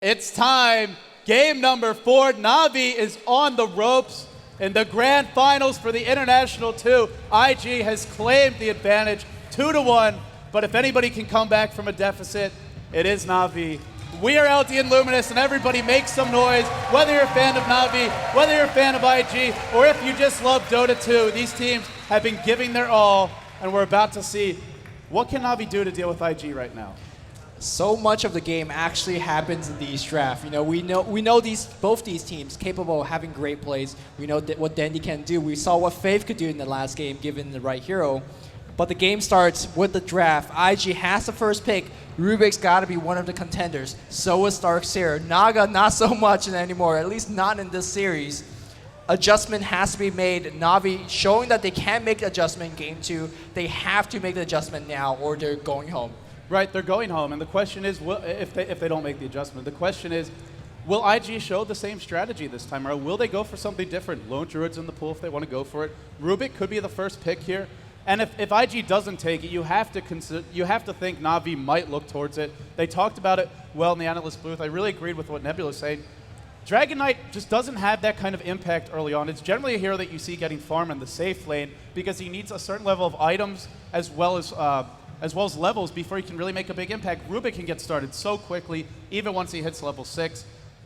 It's time. Game number 4. Na'Vi is on the ropes in the grand finals for the International 2. IG has claimed the advantage 2-1, but if anybody can come back from a deficit, it is Na'Vi. We are LD and Luminous, and everybody make some noise, whether you're a fan of Na'Vi, whether you're a fan of IG, or if you just love Dota 2. These teams have been giving their all, and we're about to see what can Na'Vi do to deal with IG right now. So much of the game actually happens in these drafts. You know, we know both these teams capable of having great plays. We know what Dandy can do. We saw what Faith could do in the last game, given the right hero. But the game starts with the draft. IG has the first pick. Rubik's got to be one of the contenders. So is Darkseer. Naga, not so much anymore, at least not in this series. Adjustment has to be made. Na'Vi showing that they can make the adjustment in game 2. They have to make the adjustment now or they're going home. Right, they're going home, and the question is, if they don't make the adjustment, the question is, will IG show the same strategy this time, or will they go for something different? Lone Druid's in the pool if they want to go for it. Rubik could be the first pick here, and if IG doesn't take it, you have to think Na'Vi might look towards it. They talked about it well in the analyst booth. I really agreed with what Nebula was saying. Dragon Knight just doesn't have that kind of impact early on. It's generally a hero that you see getting farm in the safe lane because he needs a certain level of items as well as levels before he can really make a big impact. Rubik can get started so quickly, even once he hits level 6.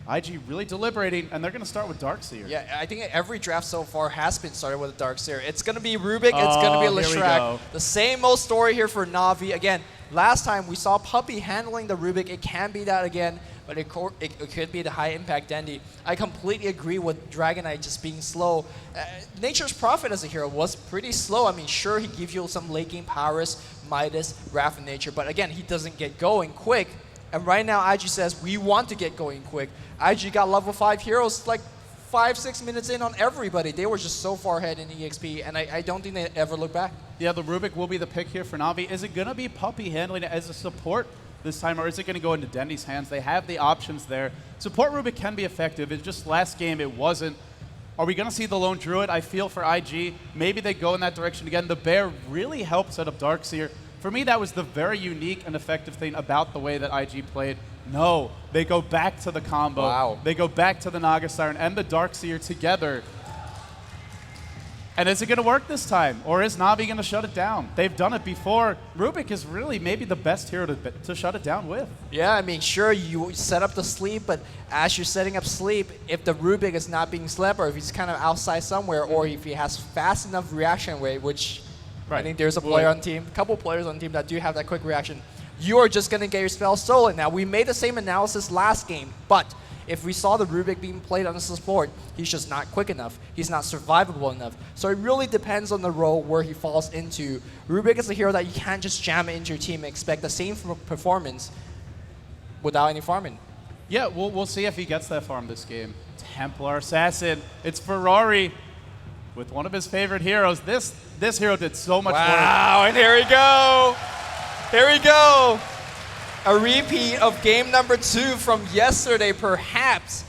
IG really deliberating, and they're going to start with Darkseer. Yeah, I think every draft so far has been started with a Darkseer. It's going to be Rubik, it's going to be Leshrac. The same old story here for Na'Vi. Again, last time we saw Puppey handling the Rubik. It can be that again, but it could be the high impact Dandy. I completely agree with Dragon Knight just being slow. Nature's Prophet as a hero was pretty slow. I mean, sure, he gives you some late game powers, Midas, Wrath of Nature, but again, he doesn't get going quick. And right now, IG says, we want to get going quick. IG got level 5 heroes like 5-6 minutes in on everybody. They were just so far ahead in EXP, and I don't think they ever look back. Yeah, the Rubik will be the pick here for Na'Vi. Is it going to be Puppey handling it as a support this time, or is it going to go into Dendy's hands? They have the options there. Support Rubik can be effective. It's just last game it wasn't. Are we going to see the Lone Druid? I feel for IG, maybe they go in that direction again. The Bear really helped set up Darkseer. For me, that was the very unique and effective thing about the way that IG played. No, they go back to the combo. Wow. They go back to the Naga Siren and the Darkseer together. And is it going to work this time? Or is Na'Vi going to shut it down? They've done it before. Rubik is really maybe the best hero to shut it down with. Yeah, I mean, sure, you set up the sleep, but as you're setting up sleep, if the Rubik is not being slept, or if he's kind of outside somewhere, or if he has fast enough reaction rate, which I think there's a player on team, a couple players on team that do have that quick reaction, you are just going to get your spell stolen. Now, we made the same analysis last game, but if we saw the Rubik being played on the support, he's just not quick enough. He's not survivable enough. So it really depends on the role where he falls into. Rubik is a hero that you can't just jam it into your team and expect the same performance without any farming. Yeah, we'll see if he gets that farm this game. Templar Assassin. It's Ferrari with one of his favorite heroes. This hero did so much work. Wow, and here we go. Here we go. A repeat of game number 2 from yesterday, perhaps.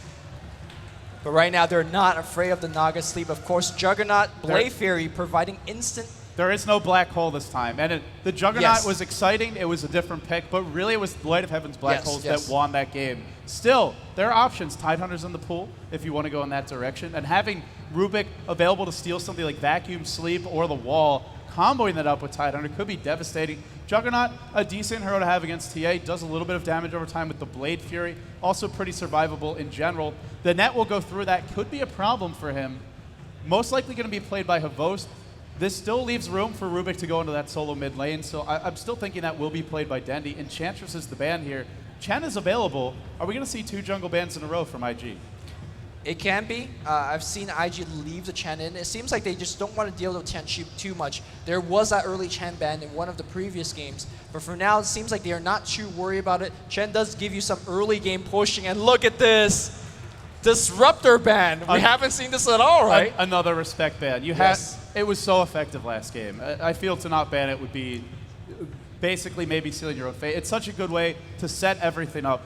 But right now, they're not afraid of the Naga Sleep. Of course, Juggernaut, Blade Fury providing instant. There is no black hole this time. And the Juggernaut was exciting. It was a different pick. But really, it was Light of Heaven's Black Holes that won that game. Still, there are options. Tidehunter's in the pool if you want to go in that direction. And having Rubik available to steal something like Vacuum, Sleep, or the Wall, comboing that up with Tidehunter could be devastating. Juggernaut, a decent hero to have against TA, does a little bit of damage over time with the Blade Fury, also pretty survivable in general. The net will go through that, could be a problem for him. Most likely going to be played by Havost. This still leaves room for Rubik to go into that solo mid lane, so I'm still thinking that will be played by Dendy. Enchantress is the ban here. Chen is available. Are we going to see 2 jungle bans in a row from IG? It can be. I've seen IG leave the Chen in. It seems like they just don't want to deal with Chen too much. There was that early Chen ban in one of the previous games, but for now it seems like they are not too worried about it. Chen does give you some early game pushing, and look at this. Disruptor ban. We haven't seen this at all, right? Another respect ban. It was so effective last game. I feel to not ban it would be basically maybe sealing your own fate. It's such a good way to set everything up.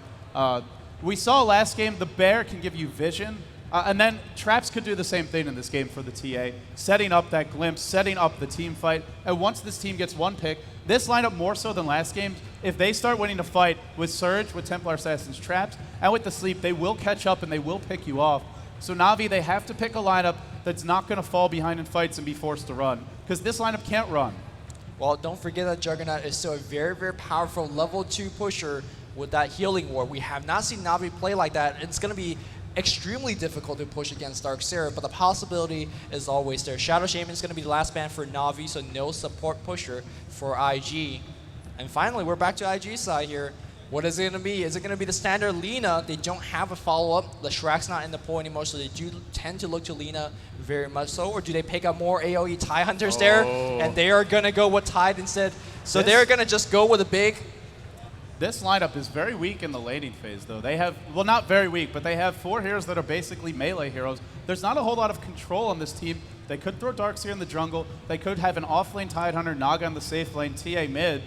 We saw last game the Bear can give you vision. And then Traps could do the same thing in this game for the TA, setting up that glimpse, setting up the team fight. And once this team gets one pick, this lineup more so than last game, if they start winning the fight with Surge, with Templar Assassins, Traps, and with the Sleep, they will catch up and they will pick you off. So Na'Vi, they have to pick a lineup that's not going to fall behind in fights and be forced to run, because this lineup can't run. Well, don't forget that Juggernaut is still a very, very powerful level 2 pusher with that healing ward. We have not seen Na'Vi play like that. It's going to be extremely difficult to push against Darkseer, but the possibility is always there. Shadow Shaman is going to be the last ban for Na'Vi, so no support pusher for IG. And finally, we're back to IG side here. What is it going to be? Is it going to be the standard Lina? They don't have a follow-up. Leshrakt's not in the pool anymore, so they do tend to look to Lina very much so. Or do they pick up more AoE TIE Hunters there? And they are going to go with Tide instead. So they're going to just go with a big... This lineup is very weak in the laning phase, though. They have, well, not very weak, but they have 4 heroes that are basically melee heroes. There's not a whole lot of control on this team. They could throw Darkseer in the jungle. They could have an off-lane Tidehunter, Naga in the safe lane, TA mid.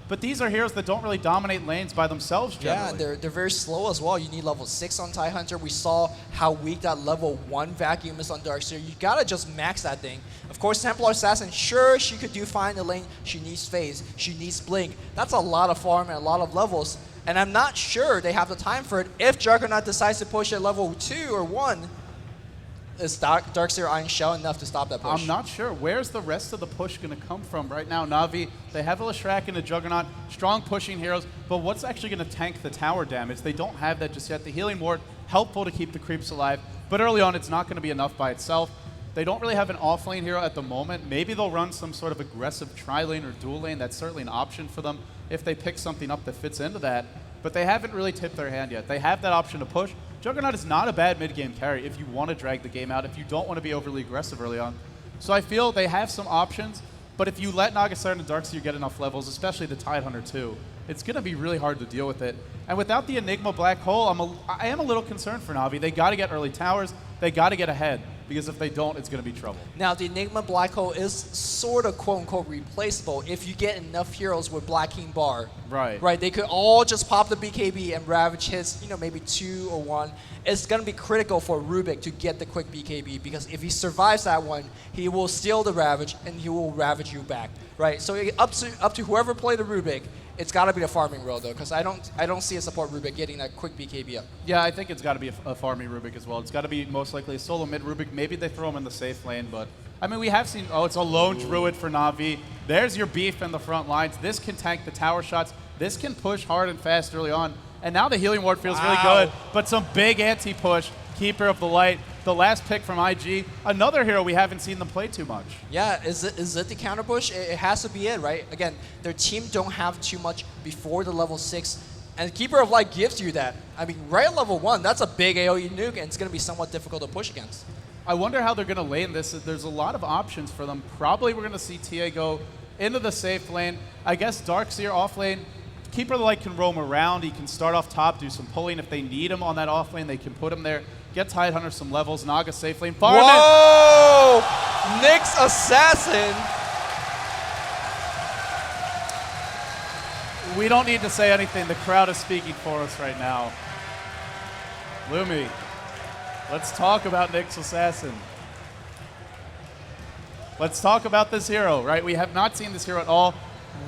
But these are heroes that don't really dominate lanes by themselves generally. Yeah, they're very slow as well. You need level 6 on Tidehunter. We saw how weak that level 1 vacuum is on Darkseer. You gotta just max that thing. Of course, Templar Assassin, sure, she could do fine in the lane. She needs phase, she needs blink. That's a lot of farm and a lot of levels. And I'm not sure they have the time for it. If Juggernaut decides to push at level 2 or 1, is Darkseer Iron Shell enough to stop that push? I'm not sure. Where's the rest of the push going to come from right now? Na'Vi, they have a Leshrakt and a Juggernaut, strong pushing heroes, but what's actually going to tank the tower damage? They don't have that just yet. The healing ward, helpful to keep the creeps alive, but early on it's not going to be enough by itself. They don't really have an off-lane hero at the moment. Maybe they'll run some sort of aggressive tri-lane or dual lane. That's certainly an option for them if they pick something up that fits into that, but they haven't really tipped their hand yet. They have that option to push. Juggernaut is not a bad mid-game carry if you want to drag the game out, if you don't want to be overly aggressive early on. So I feel they have some options, but if you let Nagasar and Darkseer get enough levels, especially the Tidehunter too, it's going to be really hard to deal with it. And without the Enigma Black Hole, I am a little concerned for Na'Vi. They got to get early towers. They got to get ahead, because if they don't, it's going to be trouble. Now, the Enigma Black Hole is sort of quote-unquote replaceable if you get enough heroes with Black King Bar. Right. Right, they could all just pop the BKB and Ravage hits, maybe 2 or 1. It's going to be critical for Rubik to get the quick BKB, because if he survives that one, he will steal the Ravage and he will Ravage you back. Right, so up to whoever played the Rubik, it's got to be the farming role though, because I don't see a support Rubik getting that quick BKB up. Yeah, I think it's got to be a farming Rubik as well. It's got to be most likely a solo mid Rubik. Maybe they throw him in the safe lane, but I mean, we have seen, it's a lone Druid for Na'Vi. There's your beef in the front lines. This can tank the tower shots. This can push hard and fast early on. And now the healing ward feels really good, but some big anti-push. Keeper of the Light, the last pick from IG, another hero we haven't seen them play too much. Yeah, is it the counter push? It has to be it, right? Again, their team don't have too much before the level 6, and Keeper of Light gives you that. I mean, right at level 1, that's a big AoE nuke, and it's going to be somewhat difficult to push against. I wonder how they're going to lane this. There's a lot of options for them. Probably we're going to see TA go into the safe lane. I guess Darkseer off lane. Keeper of the Light can roam around. He can start off top, do some pulling. If they need him on that off lane, they can put him there. Get Tidehunter some levels. Naga safe lane. Farm Whoa! Nyx Assassin. We don't need to say anything. The crowd is speaking for us right now. Lumi, let's talk about Nyx Assassin. Let's talk about this hero, right? We have not seen this hero at all.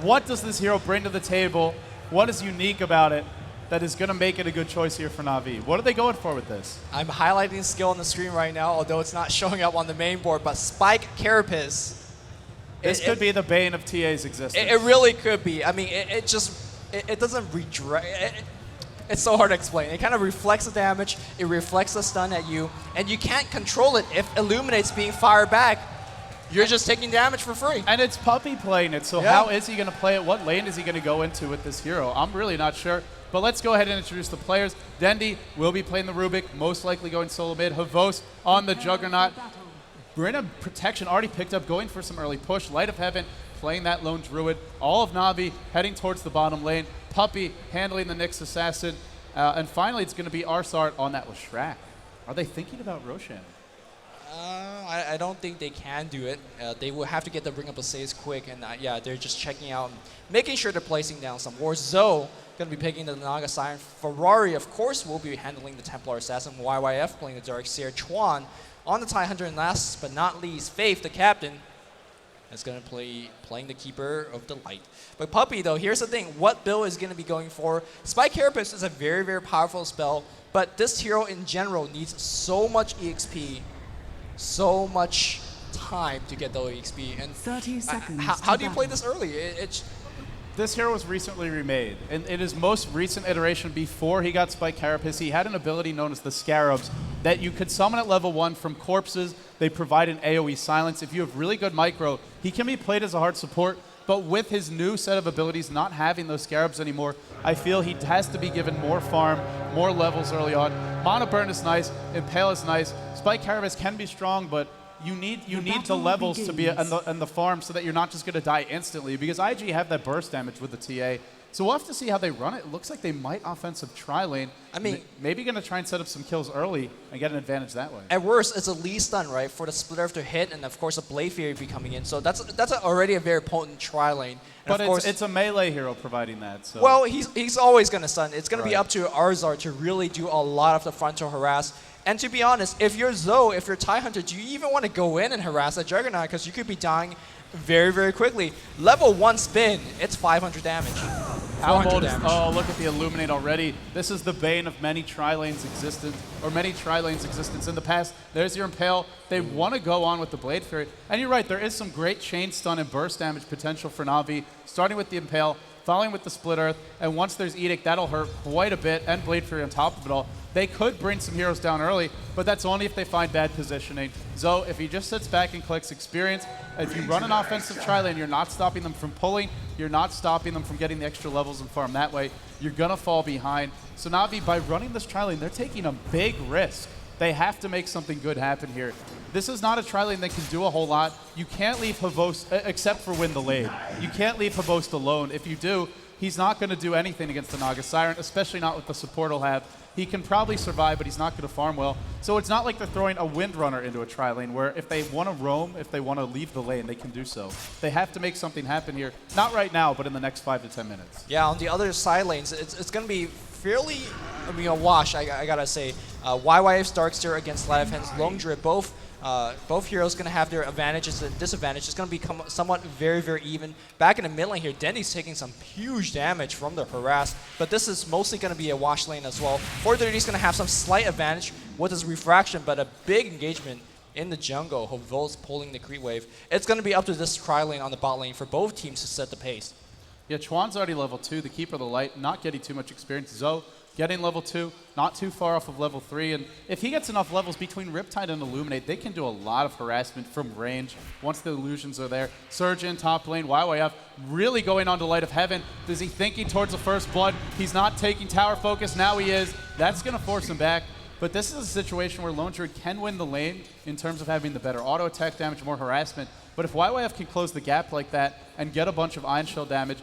What does this hero bring to the table? What is unique about it that is going to make it a good choice here for Na'Vi? What are they going for with this? I'm highlighting skill on the screen right now, although it's not showing up on the main board, but Spike Carapace. This could be the bane of TA's existence. It really could be. I mean, it doesn't redirect. It's so hard to explain. It kind of reflects the damage, it reflects the stun at you, and you can't control it if Illuminate's being fired back. You're just taking damage for free. And it's Puppey playing it, so how is he going to play it? What lane is he going to go into with this hero? I'm really not sure. But let's go ahead and introduce the players. Dendi will be playing the Rubik, most likely going solo mid. Havos on the Juggernaut. Brenna Protection already picked up, going for some early push. Light of Heaven playing that lone Druid. All of Na'Vi heading towards the bottom lane. Puppey handling the Nyx Assassin. And finally, it's going to be Arsart on that Leshrakt. Are they thinking about Roshan? I don't think they can do it. They will have to get the Ring of Blaze quick, and yeah, they're just checking out, and making sure they're placing down some wards. Zoe going to be picking the Naga Siren. Ferrari, of course, will be handling the Templar Assassin. YYF playing the Darkseer. Chuan on the TIE Hunter, and last but not least, Faith, the captain, is going to playing the Keeper of the Light. But Puppey, though, here's the thing. What build is going to be going for? Spike Carapace is a very, very powerful spell, but this hero in general needs so much EXP, so much time to get the EXP. And 30 seconds. How do you play this early? This hero was recently remade. In his most recent iteration, before he got Spike Carapace, he had an ability known as the Scarabs that you could summon at level 1 from corpses. They provide an AoE silence. If you have really good micro, he can be played as a hard support, but with his new set of abilities, not having those Scarabs anymore, I feel he has to be given more farm, more levels early on. Mana Burn is nice, Impale is nice. Spike Carapace can be strong, but you need the levels to be in the farm so that you're not just going to die instantly, because IG have that burst damage with the TA. So we'll have to see how they run it. It looks like they might offensive tri-lane. I mean, maybe going to try and set up some kills early and get an advantage that way. At worst, it's a Lee stun, right, for the Splitter to hit, and of course a Blade Fury be coming in. So that's already a very potent tri-lane. But it's a melee hero providing that. So. Well, he's always going to stun. It's going to be up to Arzar to really do a lot of the frontal harass. And to be honest, if you're Zoe, if you're TIE Hunter, do you even want to go in and harass that Juggernaut? Because you could be dying very, very quickly. Level 1 spin, it's 500 damage. Oh, look at the Illuminate already. This is the bane of many tri-lanes existence, in the past. There's your Impale. They want to go on with the Blade Fury. And you're right, there is some great chain stun and burst damage potential for Na'Vi, starting with the Impale, following with the Split Earth, and once there's Edict, that'll hurt quite a bit, and Blade Fury on top of it all. They could bring some heroes down early, but that's only if they find bad positioning. Zoe, if he just sits back and collects experience, if you run an offensive tri-lane, you're not stopping them from pulling, you're not stopping them from getting the extra levels and farm that way, you're going to fall behind. So Na'Vi, by running this tri-lane, they're taking a big risk. They have to make something good happen here. This is not a tri-lane that can do a whole lot. You can't leave Havost, except for win the lane. You can't leave Havost alone. If you do, he's not going to do anything against the Naga Siren, especially not with the support he'll have. He can probably survive, but he's not going to farm well. So it's not like they're throwing a Windrunner into a tri-lane where if they want to roam, if they want to leave the lane, they can do so. They have to make something happen here. Not right now, but in the next 5 to 10 minutes. Yeah, on the other side lanes, it's going to be fairly, a wash, I got to say. YYF's Darkseer against Sleight of Hand's Lone Druid, both heroes going to have their advantages and disadvantages. It's going to become somewhat very, very even. Back in the mid lane here, Dendy's taking some huge damage from the harass, but this is mostly going to be a wash lane as well. 430's going to have some slight advantage with his refraction, but a big engagement in the jungle. Hovel's pulling the creep wave. It's going to be up to this tri-lane on the bot lane for both teams to set the pace. Yeah, Chuan's already level 2, the Keeper of the Light, not getting too much experience. Zoe getting level 2, not too far off of level 3. And if he gets enough levels between Riptide and Illuminate, they can do a lot of harassment from range once the illusions are there. Surgeon, top lane, YYF really going on to Light of Heaven. Is he thinking towards the first blood? He's not taking tower focus. Now he is. That's going to force him back. But this is a situation where Lone Druid can win the lane in terms of having the better auto attack damage, more harassment. But if YYF can close the gap like that and get a bunch of Ion Shell damage,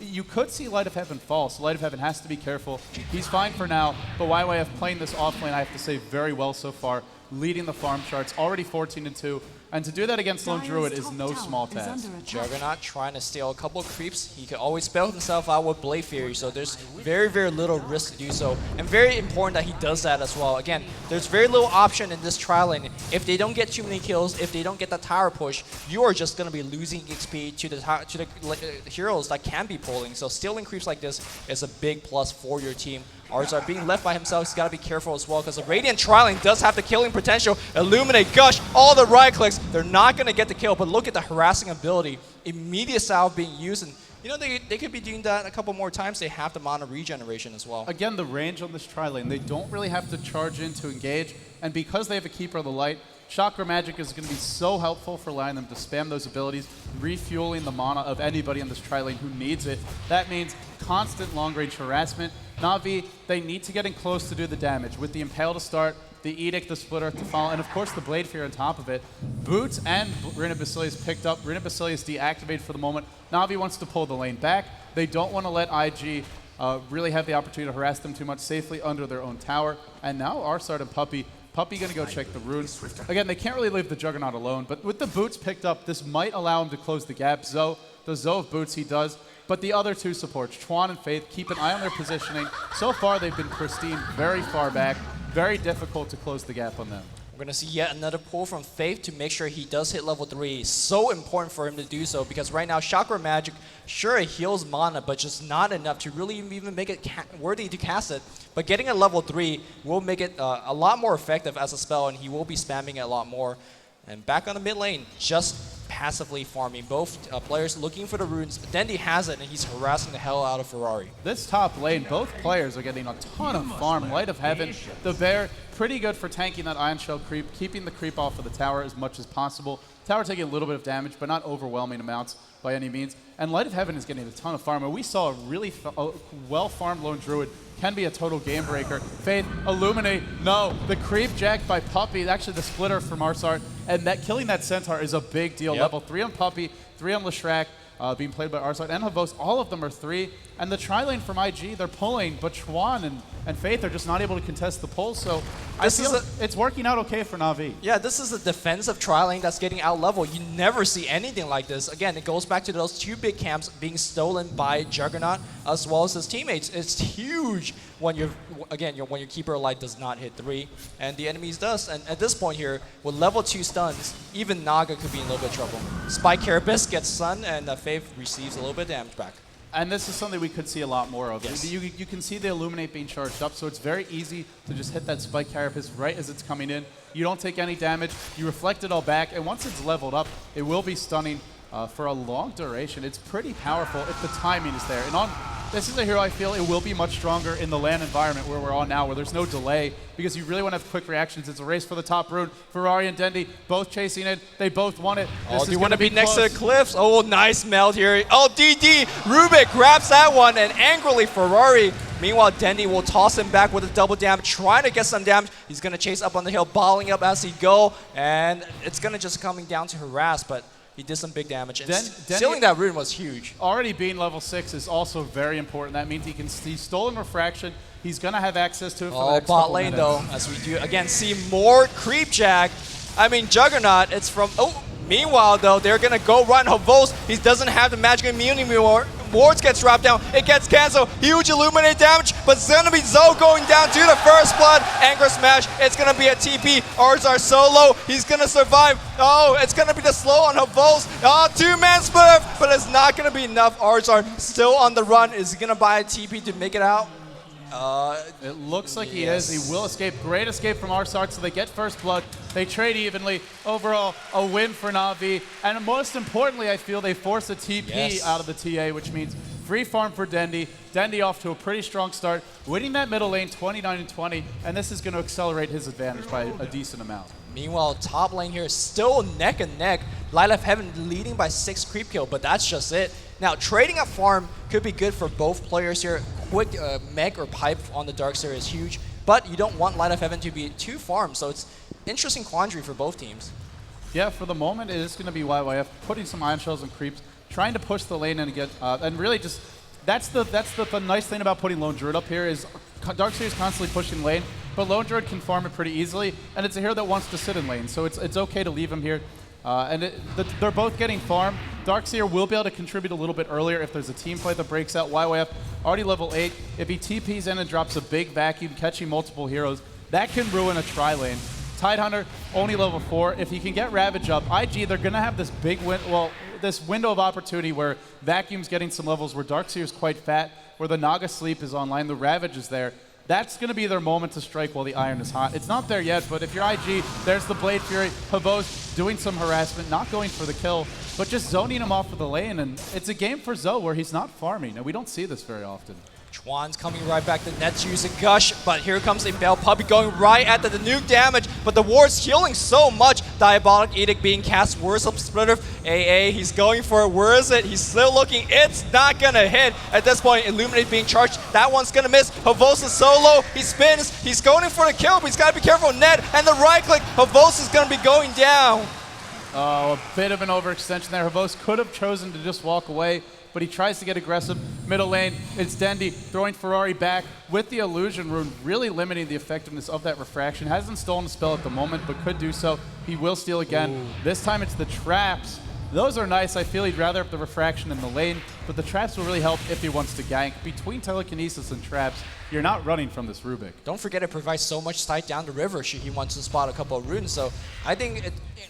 you could see Light of Heaven fall, so Light of Heaven has to be careful. He's fine for now, but YYF playing this offlane, I have to say, very well so far, leading the farm charts, already 14-2, and to do that against Lone Druid is no small task. Juggernaut trying to steal a couple of creeps. He could always spell himself out with Blade Fury, so there's very, very little risk to do so, and very important that he does that as well. Again, there's very little option in this trial lane. If they don't get too many kills, if they don't get that tower push, you are just going to be losing XP to the heroes that can be pulling. So stealing creeps like this is a big plus for your team. Arzar being left by himself, he's got to be careful as well because the Radiant Tri-lane does have the killing potential. Illuminate, Gush, all the right clicks. They're not going to get the kill, but look at the harassing ability. Immediate salve being used, and you know they could be doing that a couple more times. They have the mana regeneration as well. Again, the range on this Tri-lane, they don't really have to charge in to engage, and because they have a Keeper of the Light, Chakra Magic is going to be so helpful for allowing them to spam those abilities, refueling the mana of anybody in this tri-lane who needs it. That means constant long-range harassment. Na'Vi, they need to get in close to do the damage. With the Impale to start, the Edict, the Split Earth to follow, and of course the Blade Fury on top of it. Boots and Rina Basilius picked up. Rina Basilius deactivated for the moment. Na'Vi wants to pull the lane back. They don't want to let IG really have the opportunity to harass them too much safely under their own tower. And now Arsart and Puppey Puppey going to go check the rune. Again, they can't really leave the Juggernaut alone, but with the boots picked up, this might allow him to close the gap. The Zoe of boots he does, but the other two supports, Chuan and Faith, keep an eye on their positioning. So far, they've been pristine, very far back, very difficult to close the gap on them. We're going to see yet another pull from Faith to make sure he does hit level 3. So important for him to do so because right now Chakra Magic, sure it heals mana, but just not enough to really even make it worthy to cast it. But getting a level 3 will make it a lot more effective as a spell, and he will be spamming it a lot more. And back on the mid lane, just passively farming. Both players looking for the runes. Dendi has it, and he's harassing the hell out of Ferrari. This top lane, both players are getting a ton of farm. Light of Heaven, the Bear, pretty good for tanking that Ion Shell creep, keeping the creep off of the tower as much as possible. Tower taking a little bit of damage, but not overwhelming amounts by any means. And Light of Heaven is getting a ton of farm. And we saw a really well-farmed Lone Druid can be a total game breaker. Faith, Illuminate, no. The creep jacked by Puppey, actually the splitter from Arsart, and that killing that Centaur is a big deal. Yep. Level 3 on Puppey, 3 on Leshrac, being played by Arsart and Havos. All of them are 3. And the tri-lane from IG, they're pulling, but Chuan and Faith are just not able to contest the pull. So I feel it's working out okay for Na'Vi. Yeah, this is a defensive tri-lane that's getting out-leveled. You never see anything like this. Again, it goes back to those 2 big camps being stolen by Juggernaut as well as his teammates. It's huge when when your Keeper of Light does not hit 3, and the enemies does. And at this point here, with level 2 stuns, even Naga could be in a little bit of trouble. Spike Carapace gets stunned, and Faith receives a little bit of damage back. And this is something we could see a lot more of. Yes. You can see the Illuminate being charged up, so it's very easy to just hit that Spike Carapace right as it's coming in. You don't take any damage, you reflect it all back, and once it's leveled up, it will be stunning for a long duration. It's pretty powerful if the timing is there. And this is a hero I feel it will be much stronger in the LAN environment where we're on now, where there's no delay, because you really want to have quick reactions. It's a race for the top rune. Ferrari and Dendi both chasing it. They both want it. Do you want to be next to the cliffs? Oh, nice melt here. Oh, DD. Rubik grabs that one, and angrily Ferrari. Meanwhile, Dendi will toss him back with a double damage, trying to get some damage. He's going to chase up on the hill, balling up as he go, and it's going to just coming down to harass, but he did some big damage. And stealing that rune was huge. Already being level 6 is also very important. That means he's stolen Refraction. He's going to have access to it for the next bot lane, though, as we do again see more creep jack. I mean, Juggernaut, it's from... Oh, meanwhile, though, they're going to go run Havos. He doesn't have the magic immunity anymore. Wards gets dropped down. It gets canceled. Huge Illuminate damage, but it's going to be Zoe going down to the first blood. Anchor Smash. It's going to be a TP. Arzar solo. He's going to survive. Oh, it's going to be the slow on Havos. Oh, 2-man split, but it's not going to be enough. Arzar still on the run. Is he going to buy a TP to make it out? It looks like he is. He will escape. Great escape from Arsart, so they get first blood. They trade evenly. Overall, a win for Na'Vi. And most importantly, I feel they force a TP out of the TA, which means free farm for Dendi. Dendi off to a pretty strong start, winning that middle lane 29-20, and this is going to accelerate his advantage by a decent amount. Meanwhile, top lane here is still neck and neck. Light of Heaven leading by 6 creep kill, but that's just it. Now, trading a farm could be good for both players here. Quick mech or pipe on the Darkseer is huge, but you don't want Light of Heaven to be too farmed, so it's interesting quandary for both teams. Yeah, for the moment, it is going to be YYF putting some Ion Shells and creeps, trying to push the lane and get, and really just, that's the nice thing about putting Lone Druid up here is Darkseer is constantly pushing lane, but Lone Druid can farm it pretty easily, and it's a hero that wants to sit in lane, so it's okay to leave him here. They're both getting farm. Darkseer will be able to contribute a little bit earlier if there's a team play that breaks out. YYF already level 8. If he TPs in and drops a big vacuum, catching multiple heroes, that can ruin a tri-lane. Tidehunter, only level 4. If he can get Ravage up, IG, they're going to have this big this window of opportunity where Vacuum's getting some levels, where Darkseer's quite fat, where the Naga Sleep is online, the Ravage is there. That's going to be their moment to strike while the iron is hot. It's not there yet, but if you're IG, there's the Blade Fury. Havos doing some harassment, not going for the kill, but just zoning him off of the lane. And it's a game for Zoe where he's not farming, and we don't see this very often. Chuan's coming right back. The Nets using Gush, but here comes a Bell Puppey going right at the nuke damage, but the ward's healing so much. Diabolic Edict being cast. Where's up Splitter? AA, he's going for it. Where is it? He's still looking. It's not gonna hit. At this point, Illuminate being charged. That one's gonna miss. Havos is solo. He spins. He's going for the kill, but he's gotta be careful. Ned and the right click. Havos is gonna be going down. Oh, a bit of an overextension there. Havos could have chosen to just walk away, but he tries to get aggressive. Middle lane, it's Dendi throwing Ferrari back with the Illusion Rune, really limiting the effectiveness of that Refraction. Hasn't stolen a spell at the moment, but could do so. He will steal again. Ooh. This time it's the traps. Those are nice. I feel he'd rather have the Refraction in the lane, but the traps will really help if he wants to gank. Between Telekinesis and traps, you're not running from this Rubik. Don't forget it provides so much sight down the river should he want to spot a couple of runes. So I think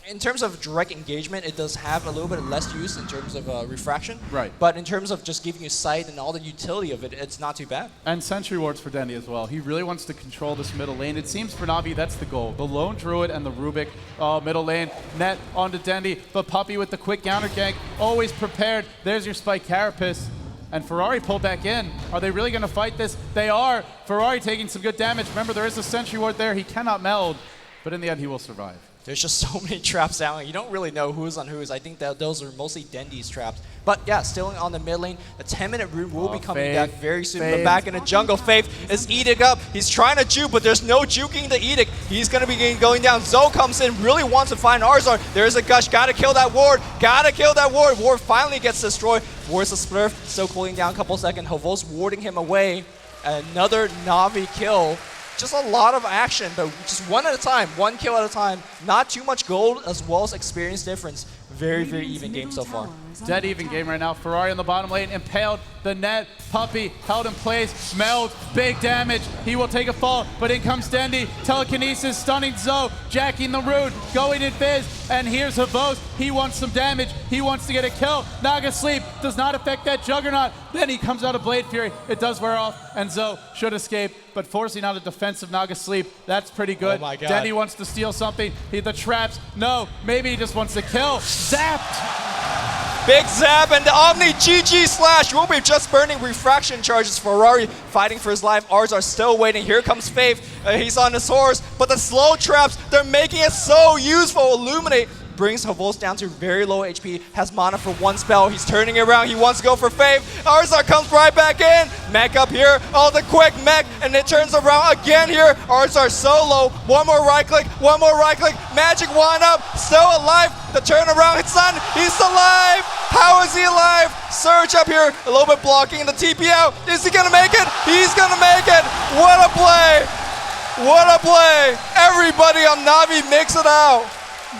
in terms of direct engagement, it does have a little bit less use in terms of refraction. Right. But in terms of just giving you sight and all the utility of it, it's not too bad. And Sentry Wards for Dendi as well. He really wants to control this middle lane. It seems for Na'Vi that's the goal. The Lone Druid and the Rubik middle lane. Net onto Dendi, but Puppey with the quick counter gank. Always prepared. There's your Spike Carapace. And Ferrari pulled back in. Are they really going to fight this? They are. Ferrari taking some good damage. Remember, there is a Sentry Ward there. He cannot meld, but in the end, he will survive. There's just so many traps down. You don't really know who's on whose. I think that those are mostly Dendi's traps. But yeah, still on the mid lane. The 10-minute rune will be coming back very soon. But back in the jungle, Faith is Edict up. He's trying to juke, but there's no juking the Edict. He's going to be going down. Zoe comes in, really wants to find Arzar. There's a Gush. Got to kill that ward. Got to kill that ward. Ward finally gets destroyed. Ward's a Splurf. Still cooling down a couple seconds. Havos warding him away. Another Na'Vi kill. Just a lot of action, but just one at a time, one kill at a time. Not too much gold as well as experience difference. Very, very even game so far. Dead even game right now. Ferrari on the bottom lane, impaled the net. Puppey held in place, meld, big damage. He will take a fall, but in comes Dendi. Telekinesis, stunning Zoe, jacking the rune, going in Fizz, and here's Havos. He wants some damage. He wants to get a kill. Naga Sleep does not affect that Juggernaut. Then he comes out of Blade Fury. It does wear off, and Zoe should escape, but forcing out a defensive Naga Sleep. That's pretty good. Oh my God. Dendi wants to steal something. The traps, no. Maybe he just wants to kill. Zapped. Big zap, and the Omni GG slash will be just burning refraction charges. Ferrari fighting for his life. Arzar still waiting. Here comes Faith. He's on his horse, but the slow traps, they're making it so useful. Illuminate brings Havos down to very low HP, has mana for one spell. He's turning it around. He wants to go for Faith. Arzar comes right back in. Mech up here. Oh, the quick mech, and it turns around again here. Arzar so low. One more right click. One more right click. Magic wand up. Still alive. The turnaround. It's done. He's alive. How is he alive? Surge up here. A little bit blocking the TP out. Is he going to make it? He's going to make it. What a play. What a play. Everybody on Na'Vi makes it out.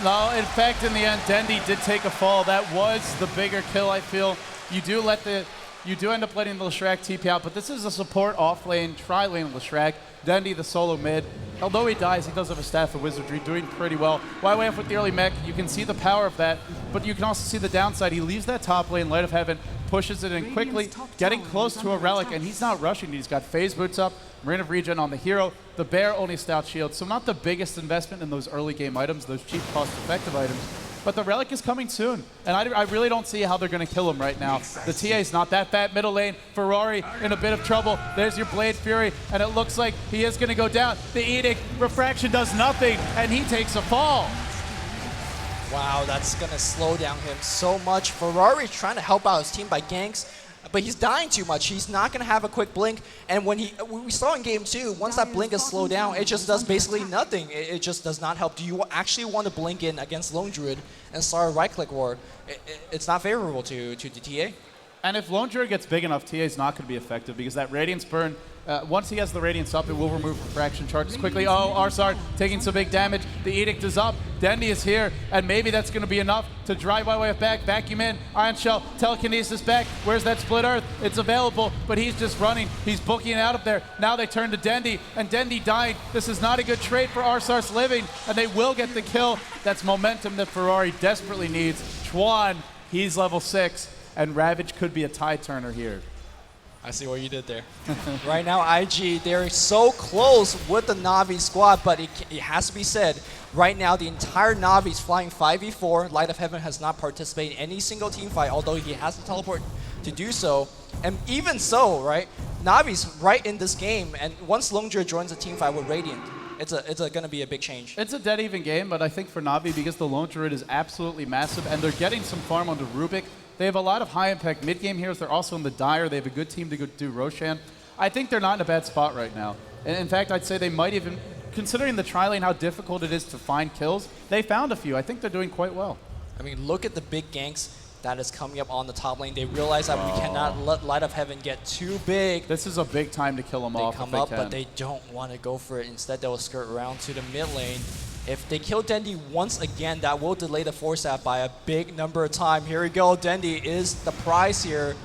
No, in fact, in the end, Dendi did take a fall. That was the bigger kill, I feel. You do end up letting the Leshrac TP out, but this is a support off-lane, tri-lane Leshrac. Dendi, the solo mid. Although he dies, he does have a Staff of Wizardry, doing pretty well. YYF with the early mech, you can see the power of that, but you can also see the downside. He leaves that top lane, Light of Heaven, pushes it in quickly, getting close to a relic, and he's not rushing. He's got phase boots up, Marine of Regen on the hero, the Bear only Stout Shield, so not the biggest investment in those early game items, those cheap cost-effective items. But the relic is coming soon, and I really don't see how they're going to kill him right now. The TA is not that bad. Middle lane, Ferrari in a bit of trouble. There's your Blade Fury, and it looks like he is going to go down. The Edict, Refraction does nothing, and he takes a fall. Wow, that's going to slow down him so much. Ferrari trying to help out his team by ganks, but he's dying too much. He's not going to have a quick blink. And when we saw in game 2, once that blink is slowed down, it just does basically nothing. It just does not help. Do you actually want to blink in against Lone Druid and start a right-click war? It's not favorable to the TA. And if Lone Druid gets big enough, TA is not going to be effective because that Radiance Burn, once he has the Radiance up, it will remove Refraction charges quickly. Oh, Arzar taking some big damage. The Edict is up. Dendi is here, and maybe that's going to be enough to drive YYF back, vacuum in, Iron Shell, Telekinesis back. Where's that Split Earth? It's available, but he's just running. He's booking out of there. Now they turn to Dendi, and Dendi died. This is not a good trade for Arzar's living, and they will get the kill. That's momentum that Ferrari desperately needs. Chuan, he's level 6, and Ravage could be a tie turner here. I see what you did there. Right now, IG, they're so close with the Na'Vi squad, but it has to be said, right now the entire Na'Vi is flying 5v4. Light of Heaven has not participated in any single team fight, although he has to teleport to do so. And even so, right, Na'Vi's right in this game, and once Lone Druid joins a team fight with Radiant, it's going to be a big change. It's a dead even game, but I think for Na'Vi, because the Lone Druid is absolutely massive, and they're getting some farm onto Rubik, they have a lot of high-impact mid-game heroes. They're also in the Dire. They have a good team to go do Roshan. I think they're not in a bad spot right now. And in fact, I'd say they might even, considering the tri-lane, how difficult it is to find kills, they found a few. I think they're doing quite well. I mean, look at the big ganks that is coming up on the top lane. They realize that we cannot let Light of Heaven get too big. This is a big time to kill them off. They come up, but they don't want to go for it. Instead, they will skirt around to the mid lane. If they kill Dendi once again, that will delay the Force Staff by a big number of time. Here we go. Dendi is the prize here.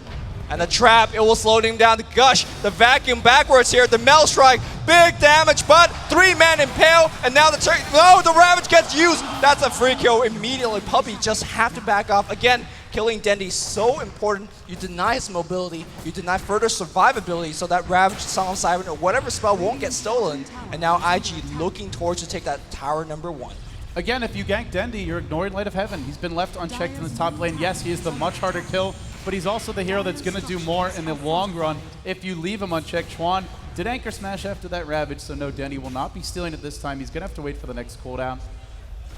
And the trap, it will slow him down. The Gush, the vacuum backwards here. The Mel Strike, big damage, but 3-man impale. And now the the Ravage gets used. That's a free kill immediately. Puppey just have to back off. Again, killing Dendi so important. You deny his mobility, you deny further survivability so that Ravage, Song of Siren, or whatever spell won't get stolen. And now IG looking towards to take that tower number 1. Again, if you gank Dendi, you're ignoring Light of Heaven. He's been left unchecked in the top lane. Yes, he is the much harder kill, but he's also the hero that's going to do more in the long run if you leave him unchecked. Chuan did Anchor Smash after that Ravage, so no, Dendi will not be stealing it this time. He's going to have to wait for the next cooldown.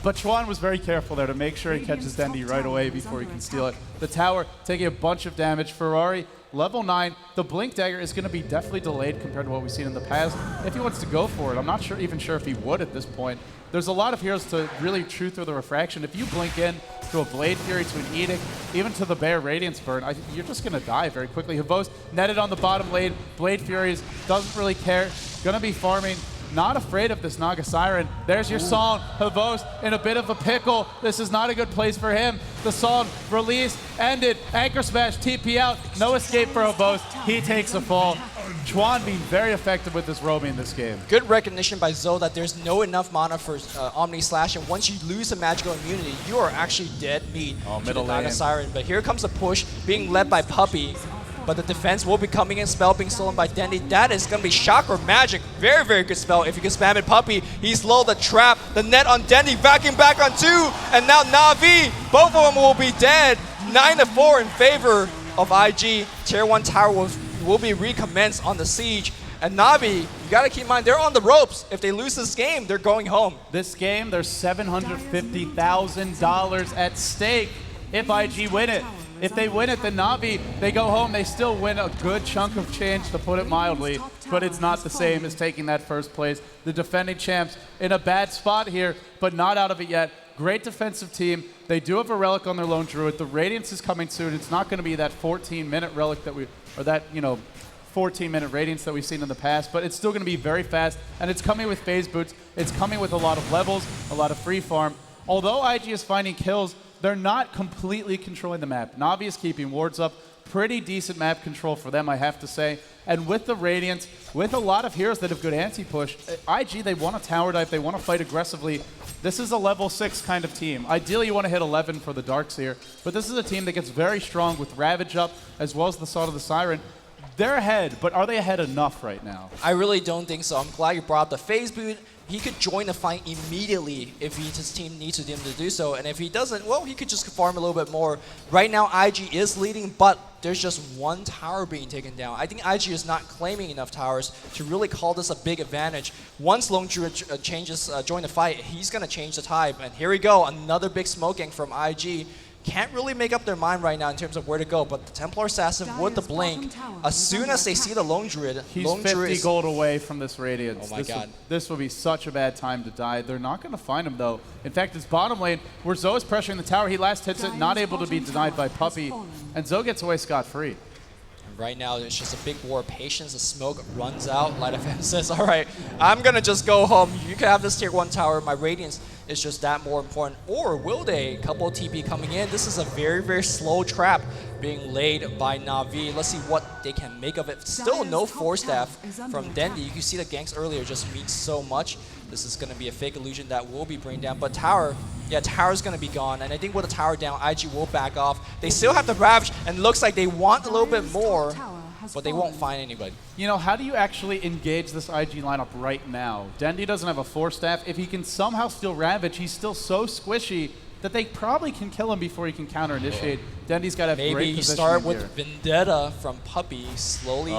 But Chuan was very careful there to make sure he catches Dendi right away before he can steal it. The tower taking a bunch of damage. Ferrari, level 9. The Blink Dagger is going to be definitely delayed compared to what we've seen in the past. If he wants to go for it, I'm not even sure if he would at this point. There's a lot of heroes to really chew through the refraction. If you blink in to a Blade Fury, to an Edict, even to the Bear Radiance Burn, you're just going to die very quickly. Havos netted on the bottom lane. Blade Furies doesn't really care. Going to be farming. Not afraid of this Naga Siren. There's your Song. Havos in a bit of a pickle. This is not a good place for him. The Song release ended. Anchor Smash, TP out. No escape for Havos. He takes a fall. Chuan being very effective with this roaming in this game. Good recognition by Zoe that there's no enough mana for Omni Slash, and once you lose a magical immunity, you are actually dead meat to the Naga Siren. But here comes a push being led by Puppey. But the defense will be coming in, spell being stolen by Dendi. That is going to be Chakra Magic. Very, very good spell. If you can spam it, Puppey, he's low, the trap, the net on Dendi, vacuum back on 2, and now Na'Vi, both of them will be dead. 9-4 in favor of IG. Tier 1 tower will be recommenced on the siege. And Na'Vi, you got to keep in mind, they're on the ropes. If they lose this game, they're going home. This game, there's $750,000 at stake if IG win it. If they win it, then Na'Vi, they go home. They still win a good chunk of change, to put it mildly, but it's not the same as taking that first place. The defending champs in a bad spot here, but not out of it yet. Great defensive team. They do have a relic on their lone druid. The Radiance is coming soon. It's not going to be that 14-minute relic that 14-minute Radiance that we've seen in the past, but it's still going to be very fast, and it's coming with phase boots. It's coming with a lot of levels, a lot of free farm. Although IG is finding kills, they're not completely controlling the map. Na'Vi is keeping wards up. Pretty decent map control for them, I have to say. And with the Radiance, with a lot of heroes that have good anti-push, IG, they want to tower dive, they want to fight aggressively. This is a level 6 kind of team. Ideally, you want to hit 11 for the Darkseer, but this is a team that gets very strong with Ravage up, as well as the Salt of the Siren. They're ahead, but are they ahead enough right now? I really don't think so. I'm glad you brought up the phase boot. He could join the fight immediately if his team needs him to do so. And if he doesn't, well, he could just farm a little bit more. Right now, IG is leading, but there's just one tower being taken down. I think IG is not claiming enough towers to really call this a big advantage. Once Lone Druid join the fight, he's going to change the tide. And here we go, another big smoke gank from IG. Can't really make up their mind right now in terms of where to go, but the Templar Assassin with the blink, as soon as they see the Lone Druid, he's 50 gold away from this Radiance. Oh my God. This will be such a bad time to die. They're not going to find him, though. In fact, it's bottom lane, where Zoe is pressuring the tower. He last hits it, not able to be denied by Puppey, and Zoe gets away scot-free. Right now, it's just a big war of patience. The smoke runs out. Light of Heaven says, all right, I'm going to just go home. You can have this tier 1 tower. My Radiance is just that more important. Or will they? Couple of TP coming in. This is a very, very slow trap being laid by Na'Vi. Let's see what they can make of it. Still no Force Staff from Dendi. You can see the ganks earlier just mean so much. This is going to be a fake illusion that will be bring down. But tower, yeah, tower's going to be gone. And I think with the tower down, IG will back off. They still have the Ravage, and looks like they want a little bit more, but they won't find anybody. You know, how do you actually engage this IG lineup right now? Dendi doesn't have a Force Staff. If he can somehow steal Ravage, he's still so squishy that they probably can kill him before he can counter-initiate. Dendi's got to have great position. Maybe you start with Vendetta from Puppey, slowly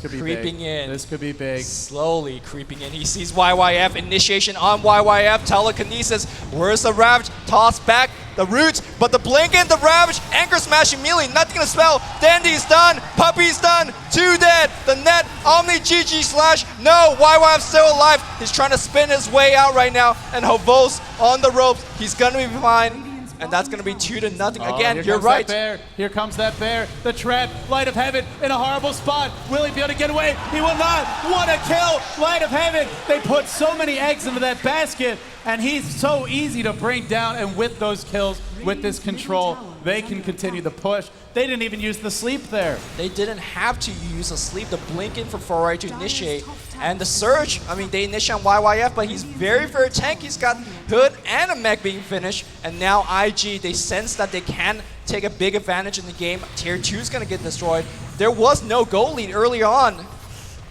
creeping in. This could be big. Slowly creeping in. He sees YYF, initiation on YYF, telekinesis. Where's the Ravage? Toss back the roots, but the blink in, the Ravage, Anchor Smash immediately, nothing to spell. Dendi's done, Puppey's done, 2 dead. The net, Omni GG slash, no, YYF's still alive. He's trying to spin his way out right now, and Havos on the ropes. He's gonna be fine. and that's going to be 2-0. Oh, again, you're right. Here comes that bear. The trap. Light of Heaven in a horrible spot. Will he be able to get away? He will not. What a kill. Light of Heaven. They put so many eggs into that basket, and he's so easy to bring down. And with those kills, with this control, they can continue the push. They didn't even use the sleep there. They didn't have to use a sleep, the blink in for Ferrari to initiate. And the surge, I mean, they initiate on YYF, but he's very, very tanky. He's got Hood and a mech being finished. And now IG, they sense that they can take a big advantage in the game. Tier 2 is going to get destroyed. There was no goal lead early on.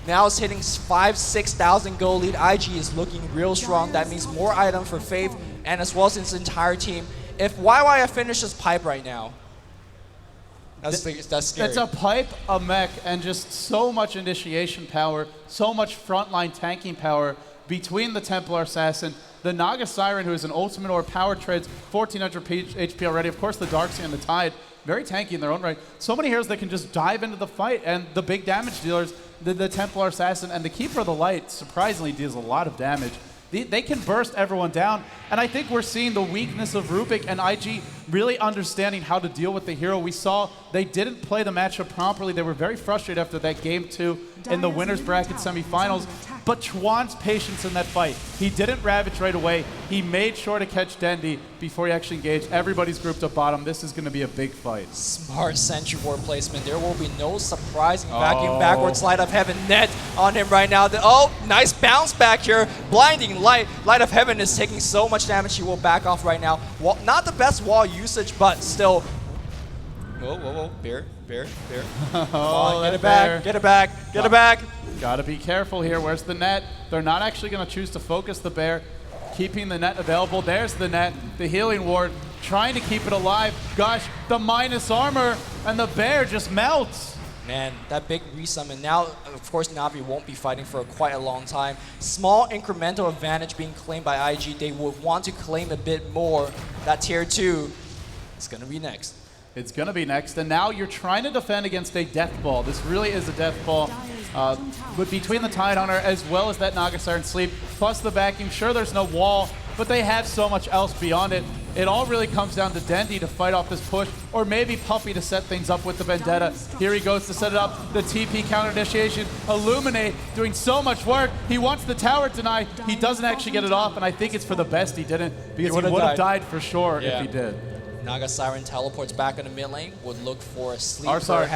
Now it's hitting 5,000-6,000 goal lead. IG is looking real strong. That means more item for Faith and as well as his entire team. If YYF finishes pipe right now, that's scary. It's a pipe, a mech, and just so much initiation power, so much frontline tanking power between the Templar Assassin, the Naga Siren, who is an ultimate or power trades, 1400 HP already. Of course, the Darkseid and the Tide, very tanky in their own right. So many heroes that can just dive into the fight, and the big damage dealers, the Templar Assassin and the Keeper of the Light, surprisingly deals a lot of damage. They can burst everyone down, and I think we're seeing the weakness of Rubik and IG really understanding how to deal with the hero. We saw they didn't play the matchup properly. They were very frustrated after that game 2 in the winners bracket semifinals, but Chuan's patience in that fight. He didn't Ravage right away. He made sure to catch Dendi before he actually engaged. Everybody's grouped up bottom. This is going to be a big fight. Smart Sentry Ward placement. There will be no surprising vacuum backwards Light of Heaven net on him right now. Oh, nice bounce back here. Blinding Light. Light of Heaven is taking so much damage. He will back off right now. Well, not the best wall usage, but still. Whoa. Bear. Come on, get it back. Get it back. Get it back. Gotta be careful here. Where's the net? They're not actually going to choose to focus the bear, keeping the net available. There's the net, the healing ward, trying to keep it alive. Gosh, the minus armor, and the bear just melts. Man, that big resummon. Now, of course, Na'Vi won't be fighting for quite a long time. Small incremental advantage being claimed by IG. They would want to claim a bit more. That tier 2 is going to be next. It's going to be next, and now you're trying to defend against a death ball. This really is a death ball. But between the Tidehunter as well as that Naga Siren Sleep, plus the vacuum, sure there's no wall, but they have so much else beyond it. It all really comes down to Dendi to fight off this push, or maybe Puppey to set things up with the Vendetta. Here he goes to set it up, the TP counter initiation, Illuminate doing so much work. He wants the tower tonight. He doesn't actually get it off, and I think it's for the best he didn't, because he would have died for sure if he did. Naga Siren teleports back in the mid lane, would look for a sleep. Arzar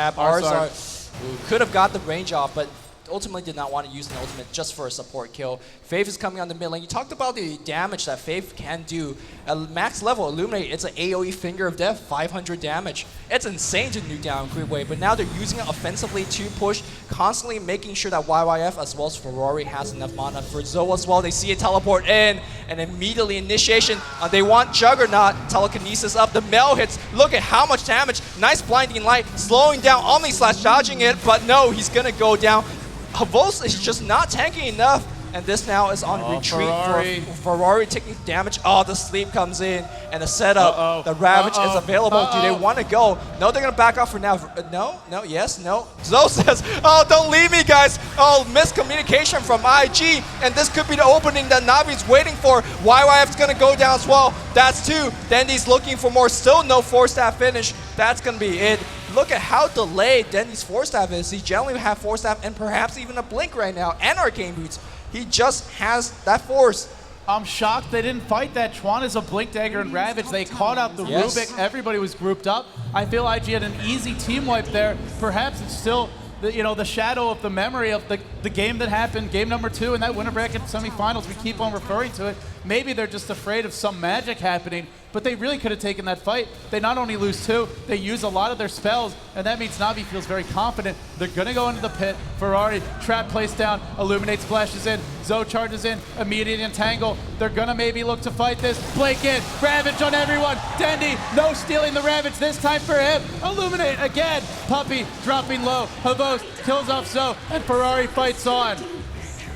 who could have got the range off, but ultimately did not want to use an ultimate just for a support kill. Faith is coming on the mid lane. You talked about the damage that Faith can do. At max level, Illuminate, it's an AoE Finger of Death, 500 damage. It's insane to nuke down Creep Wave, but now they're using it offensively to push, constantly making sure that YYF as well as Ferrari has enough mana. For Zoe as well, they see it teleport in, and immediately initiation. They want Juggernaut, telekinesis up, the Mel hits. Look at how much damage. Nice blinding light, slowing down Omni Slash, dodging it, but no, he's gonna go down. Havos is just not tanking enough, and this now is on retreat for Ferrari taking damage. Oh, the sleep comes in, and the setup, the Ravage is available. Do they want to go? No, they're going to back off for now. No, yes, no. Zoe says, oh, don't leave me, guys. Oh, miscommunication from IG, and this could be the opening that Navi's waiting for. YYF's going to go down as well. That's 2. Dendi's looking for more. Still no 4-staff finish. That's going to be it. Look at how delayed Dendi's 4-staff is. He generally would have 4-staff and perhaps even a blink right now, and Arcane Boots. He just has that force. I'm shocked they didn't fight that. Chuan is a Blink Dagger and Ravage. They caught out the Rubik. Everybody was grouped up. I feel IG had an easy team wipe there. Perhaps it's still the shadow of the memory of the game that happened, game number 2 in that winner bracket semifinals. We keep on referring to it. Maybe they're just afraid of some magic happening, but they really could have taken that fight. They not only lose 2, they use a lot of their spells, and that means Na'Vi feels very confident. They're going to go into the pit. Ferrari, trap placed down, Illuminate splashes in, Zoe charges in, immediate entangle. They're going to maybe look to fight this. Blink in, Ravage on everyone. Dendi, no stealing the Ravage this time for him. Illuminate again. Puppey dropping low. Havos kills off Zoe, and Ferrari fights on.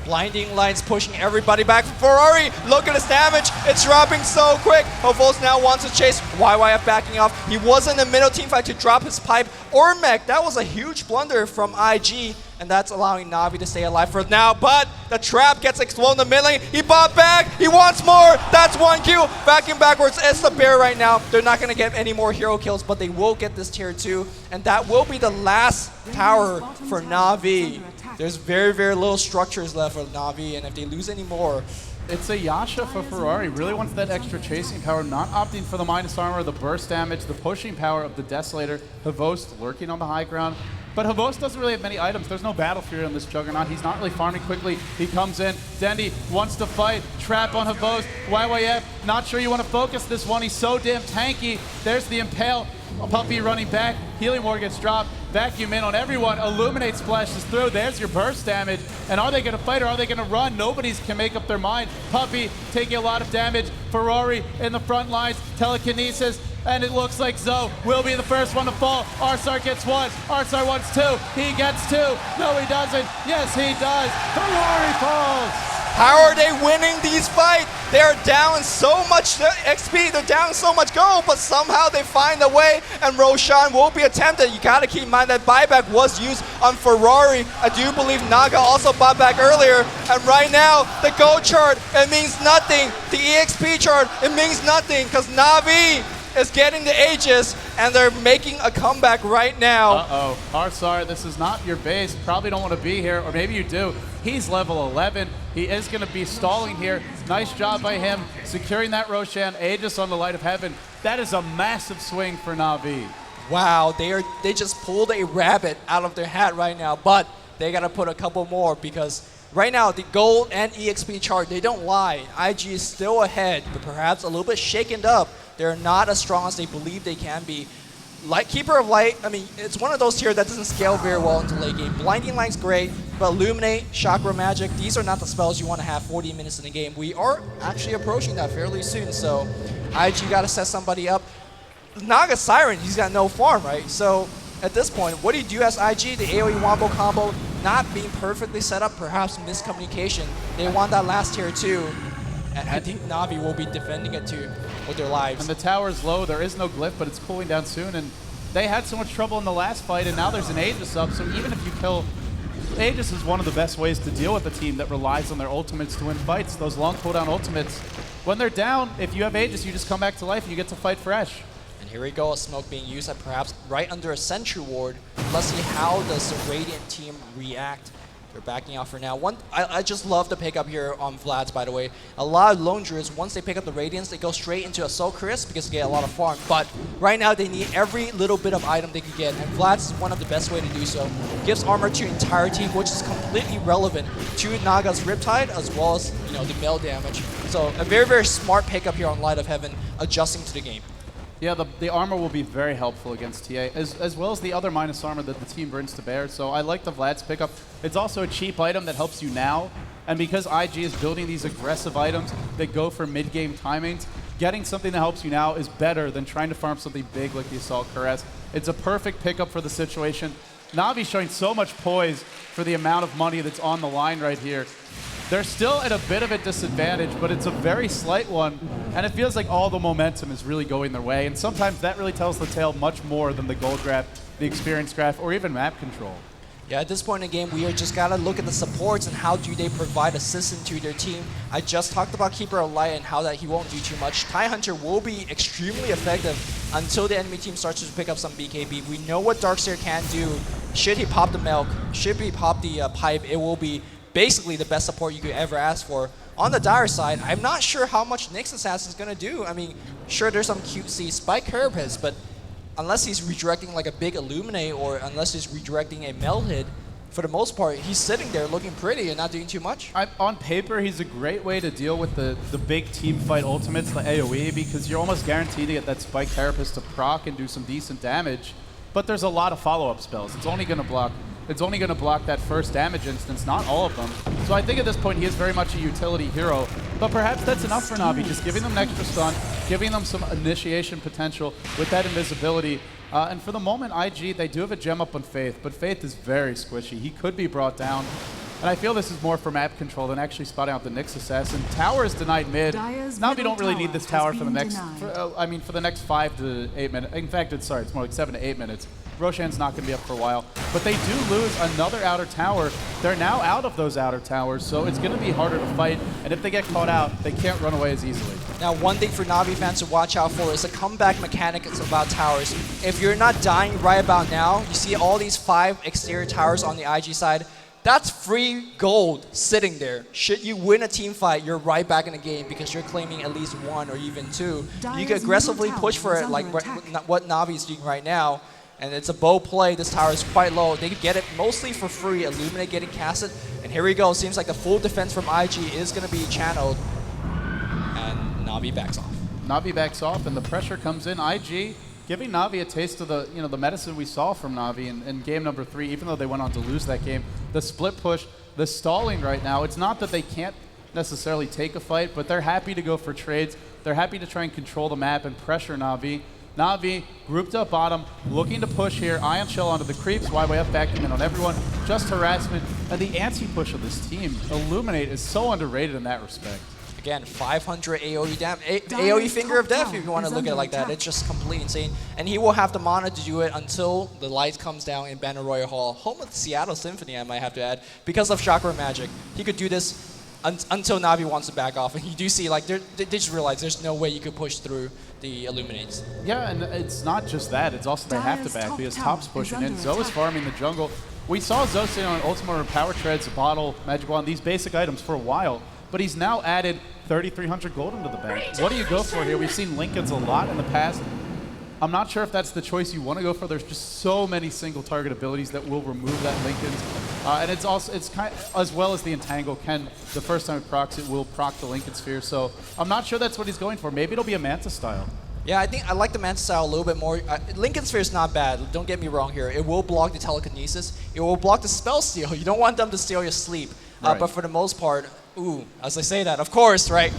Blinding lights pushing everybody back. Ferrari, look at his damage. It's dropping so quick. Havos now wants to chase. YYF backing off. He was in the middle team fight to drop his pipe or mech. That was a huge blunder from IG. and that's allowing Na'Vi to stay alive for now. But the trap gets exploded in the mid lane. He bought back. He wants more. That's 1 kill. Backing backwards. It's the bear right now. They're not going to get any more hero kills, but they will get this tier 2, and that will be the last tower for Na'Vi. There's very, very little structures left for Na'Vi, and if they lose any more, it's a Yasha for Ferrari. Really wants that extra chasing power, not opting for the minus armor, the burst damage, the pushing power of the Desolator. Havost lurking on the high ground. But Havost doesn't really have many items. There's no Battle Fury on this Juggernaut. He's not really farming quickly. He comes in. Dendi wants to fight. Trap on Havost. YYF, not sure you want to focus this one. He's so damn tanky. There's the Impale. Puppey running back. Healing Ward gets dropped. Vacuum in on everyone. Illuminate splashes through. There's your burst damage. And are they going to fight or are they going to run? Nobody can make up their mind. Puppey taking a lot of damage. Ferrari in the front lines. Telekinesis. And it looks like Zoe will be the first one to fall. Arsar gets 1. Arsar wants 2. He gets 2. No, he doesn't. Yes, he does. Ferrari falls. How are they winning these fights? They're down so much XP, they're down so much gold, but somehow they find a way, and Roshan will be attempted. You gotta keep in mind that buyback was used on Ferrari. I do believe Naga also bought back earlier, and right now, the gold chart, it means nothing. The EXP chart, it means nothing, because Na'Vi is getting the Aegis, and they're making a comeback right now. Uh-oh. Arsar, this is not your base. Probably don't want to be here, or maybe you do. He's level 11. He is going to be stalling here. Nice job by him, securing that Roshan Aegis on the Light of Heaven. That is a massive swing for Na'Vi. Wow, they just pulled a rabbit out of their hat right now, but they got to put a couple more because right now, the gold and EXP chart, they don't lie. IG is still ahead, but perhaps a little bit shaken up. They're not as strong as they believe they can be. Like Keeper of Light, I mean, it's one of those tiers that doesn't scale very well into late game. Blinding Light's great, but Illuminate, Chakra Magic, these are not the spells you want to have 40 minutes in the game. We are actually approaching that fairly soon, so IG got to set somebody up. Naga Siren, he's got no farm, right? So at this point, what do you do as IG? The AoE Wombo combo not being perfectly set up, perhaps miscommunication. They want that last tier 2, and I think Na'Vi will be defending it too with their lives. And the tower's low, there is no glyph, but it's cooling down soon, and they had so much trouble in the last fight, and now there's an Aegis up, so even if you kill... Aegis is one of the best ways to deal with a team that relies on their ultimates to win fights. Those long cooldown ultimates, when they're down, if you have Aegis, you just come back to life and you get to fight fresh. And here we go, a smoke being used at perhaps right under a Sentry Ward. Let's see how does the Radiant team react. They're backing out for now. I just love the pickup here on Vlad's, by the way. A lot of Lone Druids, once they pick up the Radiance, they go straight into Assault Chris because they get a lot of farm. But right now, they need every little bit of item they could get, and Vlad's is one of the best way to do so. Gives armor to your entire team, which is completely relevant to Naga's Riptide, as well as the melee damage. So a very, very smart pickup here on Light of Heaven, adjusting to the game. Yeah, the armor will be very helpful against TA, as well as the other minus armor that the team brings to bear. So I like the Vlad's pickup. It's also a cheap item that helps you now. And because IG is building these aggressive items that go for mid-game timings, getting something that helps you now is better than trying to farm something big like the Assault Caress. It's a perfect pickup for the situation. Na'Vi showing so much poise for the amount of money that's on the line right here. They're still at a bit of a disadvantage, but it's a very slight one, and it feels like all the momentum is really going their way, and sometimes that really tells the tale much more than the gold graph, the experience graph, or even map control. Yeah, at this point in the game, we are just gotta look at the supports and how do they provide assistance to their team. I just talked about Keeper of Light and how that he won't do too much. Tidehunter will be extremely effective until the enemy team starts to pick up some BKB. We know what Darkseer can do. Should he pop the milk, should he pop the pipe, it will be basically the best support you could ever ask for. On the Dire side, I'm not sure how much Nyx Assassin is going to do. I mean, sure, there's some cutesy Spike Carapace, but unless he's redirecting like a big Illuminate or unless he's redirecting a Melted, for the most part, he's sitting there looking pretty and not doing too much. On paper, he's a great way to deal with the big team fight ultimates, the AoE, because you're almost guaranteed to get that Spike Carapace to proc and do some decent damage. But there's a lot of follow-up spells. It's only going to block that first damage instance, not all of them. So I think at this point he is very much a utility hero. But perhaps that's enough for Na'Vi, just giving them an extra stun, giving them some initiation potential with that invisibility. And for the moment, IG, they do have a gem up on Faith, but Faith is very squishy. He could be brought down. And I feel this is more for map control than actually spotting out the Nyx Assassin. Tower is denied mid. Na'Vi don't really need this tower for the next, for the next 5 to 8 minutes. In fact, it's more like 7 to 8 minutes. Roshan's not going to be up for a while. But they do lose another outer tower. They're now out of those outer towers, so it's going to be harder to fight. And if they get caught out, they can't run away as easily. Now, one thing for Na'Vi fans to watch out for is the comeback mechanic about towers. If you're not dying right about now, you see all these 5 exterior towers on the IG side. That's free gold sitting there. Should you win a team fight, you're right back in the game because you're claiming at least 1 or even 2. You can aggressively push for it like what Navi's doing right now. And it's a bow play. This tower is quite low. They could get it mostly for free. Illuminate getting casted. And here we go. Seems like the full defense from IG is going to be channeled. And Na'Vi backs off. Na'Vi backs off, and the pressure comes in. IG giving Na'Vi a taste of the the medicine we saw from Na'Vi in game number 3, even though they went on to lose that game. The split push, the stalling right now. It's not that they can't necessarily take a fight, but they're happy to go for trades. They're happy to try and control the map and pressure Na'Vi. Na'Vi grouped up bottom, looking to push here. Ion Shell onto the creeps. YYF backing in on everyone. Just harassment. And the anti-push of this team, Illuminate, is so underrated in that respect. Again, 500 AoE damage, AoE Finger of Death if you want to look at it like that. It's just completely insane. And he will have the mana to do it until the light comes down in Banner Royal Hall, home of the Seattle Symphony, I might have to add, because of Chakra Magic. He could do this until Na'Vi wants to back off. And you do see, like, they just realize there's no way you could push through the Illuminates. Yeah, and it's not just that. It's also they have to back because Top's pushing in. Zoe is farming the jungle. We saw Zoe sitting on Ultima Power Treads, a bottle, Magic Wand, these basic items for a while. But he's now added 3,300 gold into the bank. What do you go for here? We've seen Linken's a lot in the past. I'm not sure if that's the choice you want to go for. There's just so many single target abilities that will remove that Linken's. And it's kind of, as well as the Entangle can, the first time it procs, it will proc the Linken Sphere. So I'm not sure that's what he's going for. Maybe it'll be a Manta style. Yeah, I think I like the Manta style a little bit more. Linken Sphere is not bad. Don't get me wrong here. It will block the telekinesis. It will block the spell steal. You don't want them to steal your sleep. Right. But for the most part, as I say that, of course, right?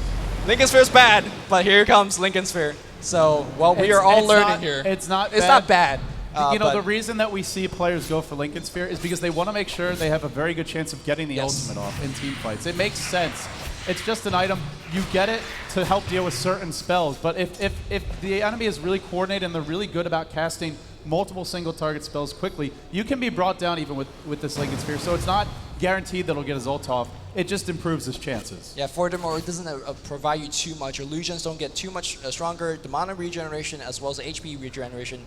Linken Sphere is bad, but here comes Linken Sphere. So, well, we are all learning here. It's not bad. The reason that we see players go for Linken Sphere is because they want to make sure they have a very good chance of getting the ultimate off in team fights. It makes sense. It's just an item. You get it to help deal with certain spells. But if the enemy is really coordinated and they're really good about casting multiple single target spells quickly, you can be brought down even with this Linken Sphere. So it's not guaranteed that it'll get his ult off. It just improves his chances. Yeah, furthermore, it doesn't provide you too much. Illusions don't get too much stronger. The mana regeneration as well as the HP regeneration,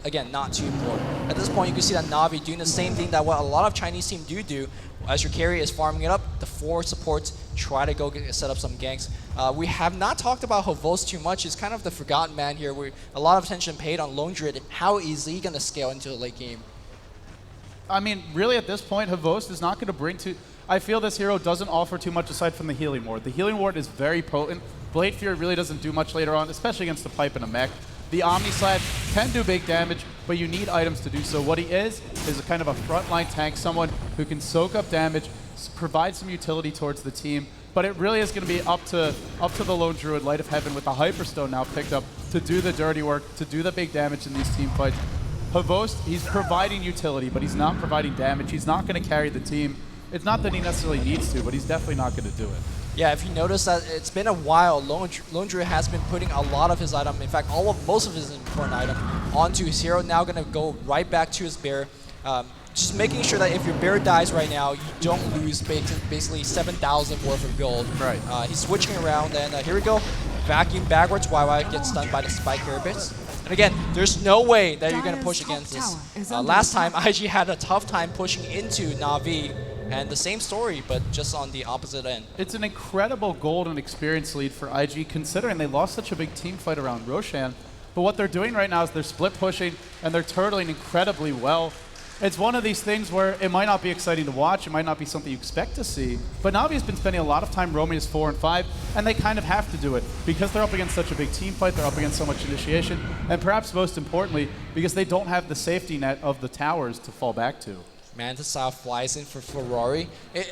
again, not too important. At this point, you can see that Na'Vi doing the same thing that what a lot of Chinese teams do. As your carry is farming it up, the 4 supports try to go set up some ganks. We have not talked about Havos too much. He's kind of the forgotten man here. A lot of attention paid on Lone Druid. How is he going to scale into a late game? I mean, really at this point, Havos is not going to bring to... I feel this hero doesn't offer too much aside from the Healing Ward. The Healing Ward is very potent. Blade Fury really doesn't do much later on, especially against the pipe and a mech. The Omni Slab can do big damage, but you need items to do so. What he is a kind of a frontline tank, someone who can soak up damage, provide some utility towards the team, but it really is going to be up to the Lone Druid, Light of Heaven, with the Hyperstone now picked up to do the dirty work, to do the big damage in these team fights. Havos, he's providing utility, but he's not providing damage. He's not going to carry the team. It's not that he necessarily needs to, but he's definitely not going to do it. Yeah, if you notice that it's been a while, Lone Druid has been putting a lot of his item, in fact, most of his important item, onto his hero. Now going to go right back to his bear. Just making sure that if your bear dies right now, you don't lose basically 7,000 worth of gold. Right. He's switching around, and here we go. Vacuum backwards, YY gets stunned by the Spike Carapace. And again, there's no way that you're going to push against this. Last time, IG had a tough time pushing into Na'Vi, and the same story, but just on the opposite end. It's an incredible gold and experience lead for IG, considering they lost such a big team fight around Roshan. But what they're doing right now is they're split pushing, and they're turtling incredibly well. It's one of these things where it might not be exciting to watch, it might not be something you expect to see, but Na'Vi's been spending a lot of time roaming as 4 and 5, and they kind of have to do it because they're up against such a big team fight, they're up against so much initiation, and perhaps most importantly, because they don't have the safety net of the towers to fall back to. Manta South flies in for Ferrari.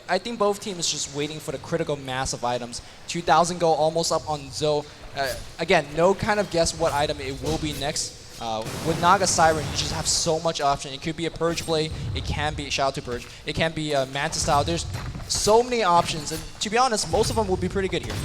I think both teams just waiting for the critical mass of items. 2,000 gold almost up on Zoe. Again, no kind of guess what item it will be next. With Naga Siren, you just have so much option. It could be a Purge Blade. It can be, shout out to Purge. It can be a Manta style. There's so many options, and to be honest, most of them will be pretty good here.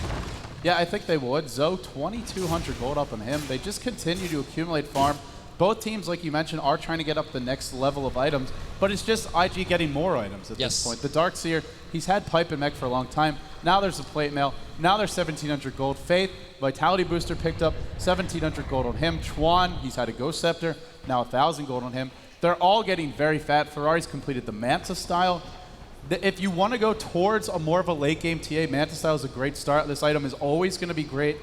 Yeah, I think they would. Zoe, 2,200 gold up on him. They just continue to accumulate farm. Both teams, like you mentioned, are trying to get up the next level of items, but it's just IG getting more items at this point. The Darkseer, he's had Pipe and Mech for a long time. Now there's a Plate Mail. Now there's 1,700 gold. Faith, Vitality Booster picked up 1,700 gold on him. Chuan, he's had a Ghost Scepter, now 1,000 gold on him. They're all getting very fat. Ferrari's completed the Manta style. If you want to go towards a more of a late game TA, Manta style is a great start. This item is always going to be great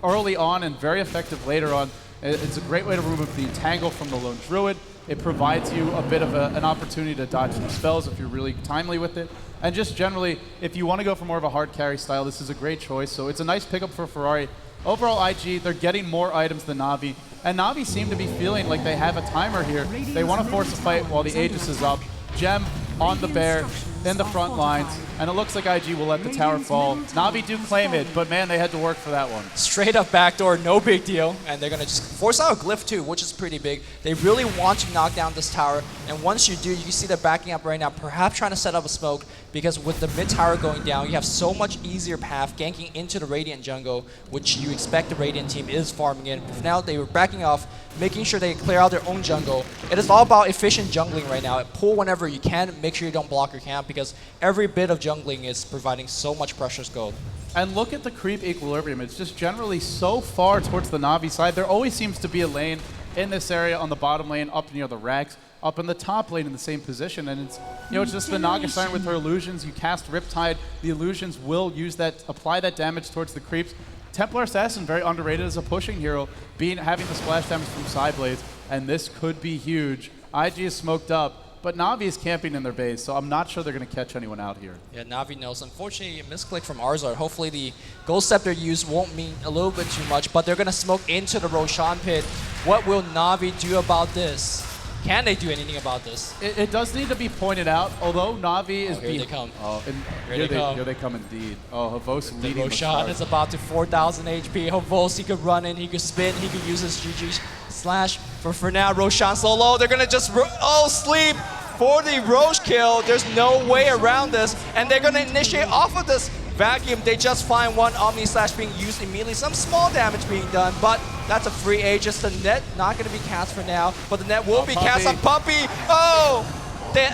early on and very effective later on. It's a great way to remove the Entangle from the Lone Druid. It provides you a bit of an opportunity to dodge some spells if you're really timely with it. And just generally, if you want to go for more of a hard carry style, this is a great choice. So it's a nice pickup for Ferrari. Overall, IG, they're getting more items than Na'Vi. And Na'Vi seem to be feeling like they have a timer here. They want to force a fight while the Aegis is up. Gem on the Bear in the front lines, and it looks like IG will let the tower fall. Na'Vi do claim it, but man, they had to work for that one. Straight up backdoor, no big deal, and they're gonna just force out a Glyph too, which is pretty big. They really want to knock down this tower, and once you do, you can see they're backing up right now, perhaps trying to set up a smoke, because with the mid tower going down, you have so much easier path ganking into the Radiant jungle, which you expect the Radiant team is farming in. But now they were backing off, making sure they clear out their own jungle. It is all about efficient jungling right now. Pull whenever you can, make sure you don't block your camp, because every bit of jungling is providing so much precious gold. And look at the creep equilibrium. It's just generally so far towards the Na'Vi side. There always seems to be a lane in this area on the bottom lane, up near the racks, up in the top lane in the same position. And it's, you know, it's just the Naga Siren with her illusions. You cast Riptide, the illusions will use that, apply that damage towards the creeps. Templar Assassin, very underrated as a pushing hero, having the splash damage from Sideblades, and this could be huge. IG is smoked up, but Na'Vi is camping in their base, so I'm not sure they're going to catch anyone out here. Yeah, Na'Vi knows. Unfortunately, a misclick from Arzar. Hopefully the Ghost Scepter use won't mean a little bit too much, but they're going to smoke into the Roshan pit. What will Na'Vi do about this? Can they do anything about this? It does need to be pointed out, although Na'Vi is... Here they come. Oh, Here they come indeed. Oh, Havos leading the Roshan is about to 4,000 HP. Havos, he could run in, he could spin, he could use his GG slash. For now, Roshan solo. They're going to just... sleep for the Roche kill. There's no way around this. And they're going to initiate off of this vacuum. They just find one Omni Slash being used immediately. Some small damage being done, but that's a free Aegis. The net not going to be cast for now, but the net will be cast on Puppey. Oh! They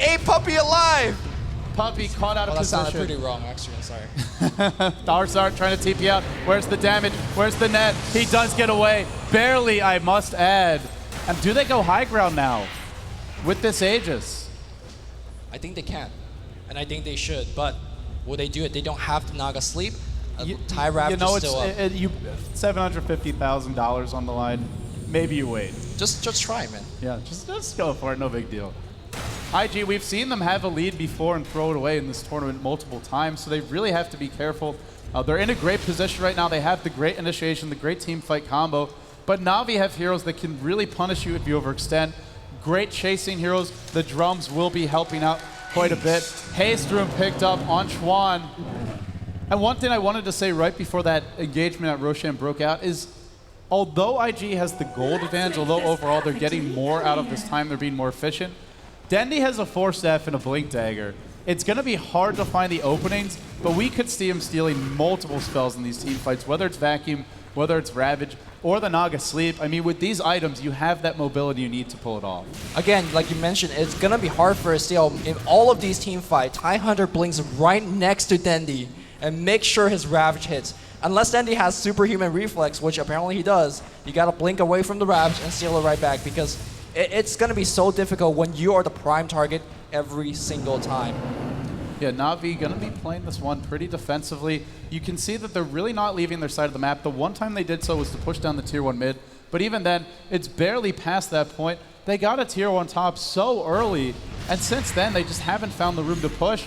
ate Puppey alive! Puppey caught out of position. That sounded pretty wrong, actually. I'm sorry. Darzart trying to TP out. Where's the damage? Where's the net? He does get away. Barely, I must add. And do they go high ground now with this Aegis? I think they can, and I think they should, but will they do it? They don't have to Naga sleep. TIE Ravage is still up. $750,000 on the line. Maybe you wait. Just try, man. Yeah, just go for it. No big deal. IG, we've seen them have a lead before and throw it away in this tournament multiple times, so they really have to be careful. They're in a great position right now. They have the great initiation, the great team fight combo, but Na'Vi have heroes that can really punish you if you overextend. Great chasing heroes. The drums will be helping out quite a bit. Haste Room picked up on Chuan. And one thing I wanted to say right before that engagement at Roshan broke out is, although IG has the gold advantage, although overall they're getting more out of this time, they're being more efficient, Dendi has a Force Staff and a Blink Dagger. It's going to be hard to find the openings, but we could see him stealing multiple spells in these team fights, whether it's Vacuum, whether it's Ravage, or the Naga Sleep. I mean, with these items, you have that mobility you need to pull it off. Again, like you mentioned, it's going to be hard for a steal. In all of these team fights, TIE Hunter blinks right next to Dendi and make sure his Ravage hits. Unless Dendi has superhuman reflex, which apparently he does, you got to blink away from the Ravage and steal it right back, because it's going to be so difficult when you are the prime target every single time. Yeah, Na'Vi going to be playing this one pretty defensively. You can see that they're really not leaving their side of the map. The one time they did so was to push down the tier 1 mid, but even then, it's barely past that point. They got a tier 1 top so early, and since then, they just haven't found the room to push.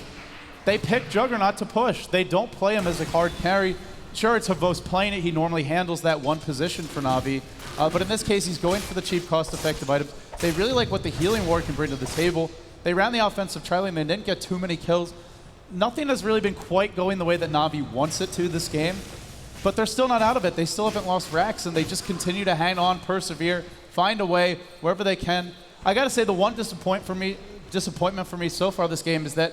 They pick Juggernaut to push. They don't play him as a hard carry. Sure, it's Havos playing it. He normally handles that one position for Na'Vi. But in this case, he's going for the cheap, cost-effective items. They really like what the Healing Ward can bring to the table. They ran the offensive tri-lane. They didn't get too many kills. Nothing has really been quite going the way that Na'Vi wants it to this game. But they're still not out of it. They still haven't lost racks, and they just continue to hang on, persevere, find a way wherever they can. I got to say, the one disappointment for me so far this game is that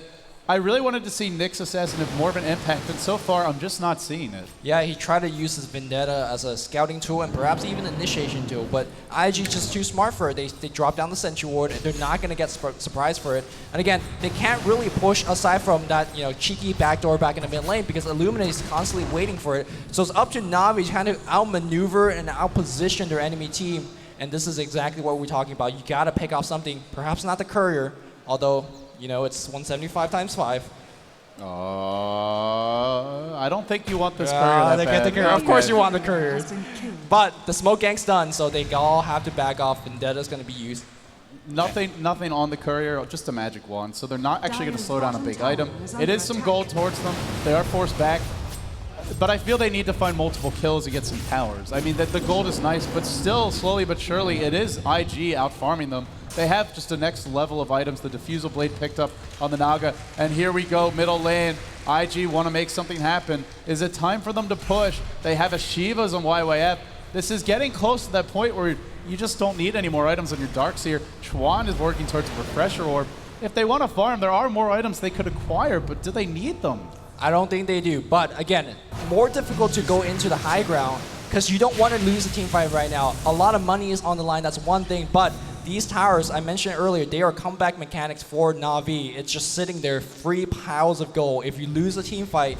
I really wanted to see Nick's assassin have more of an impact, and so far I'm just not seeing it. Yeah, he tried to use his Vendetta as a scouting tool and perhaps even an initiation tool, but IG just too smart for it. They drop down the Sentry Ward, and they're not going to get surprised for it. And again, they can't really push aside from that cheeky backdoor back in the mid lane because Illuminate is constantly waiting for it. So it's up to Na'Vi trying to outmaneuver and outposition their enemy team, and this is exactly what we're talking about. You got to pick off something, perhaps not the Courier, although it's 175 times 5. I don't think you want this Courier that bad. Of course you want the Courier. But the smoke gank's done, so they all have to back off. Vendetta's going to be used. Nothing on the Courier, just a magic wand. So they're not actually going to slow down a big item. It is some gold towards them. They are forced back. But I feel they need to find multiple kills to get some towers. I mean, the gold is nice, but still, slowly but surely, it is IG out-farming them. They have just the next level of items. The Diffusal Blade picked up on the Naga. And here we go, middle lane. IG want to make something happen. Is it time for them to push? They have a Shivas on YYF. This is getting close to that point where you just don't need any more items on your Darkseer. Chuan is working towards a Refresher Orb. If they want to farm, there are more items they could acquire, but do they need them? I don't think they do. But again, more difficult to go into the high ground because you don't want to lose a team fight right now. A lot of money is on the line, that's one thing, but these towers, I mentioned earlier, they are comeback mechanics for Na'Vi. It's just sitting there, free piles of gold. If you lose a team fight,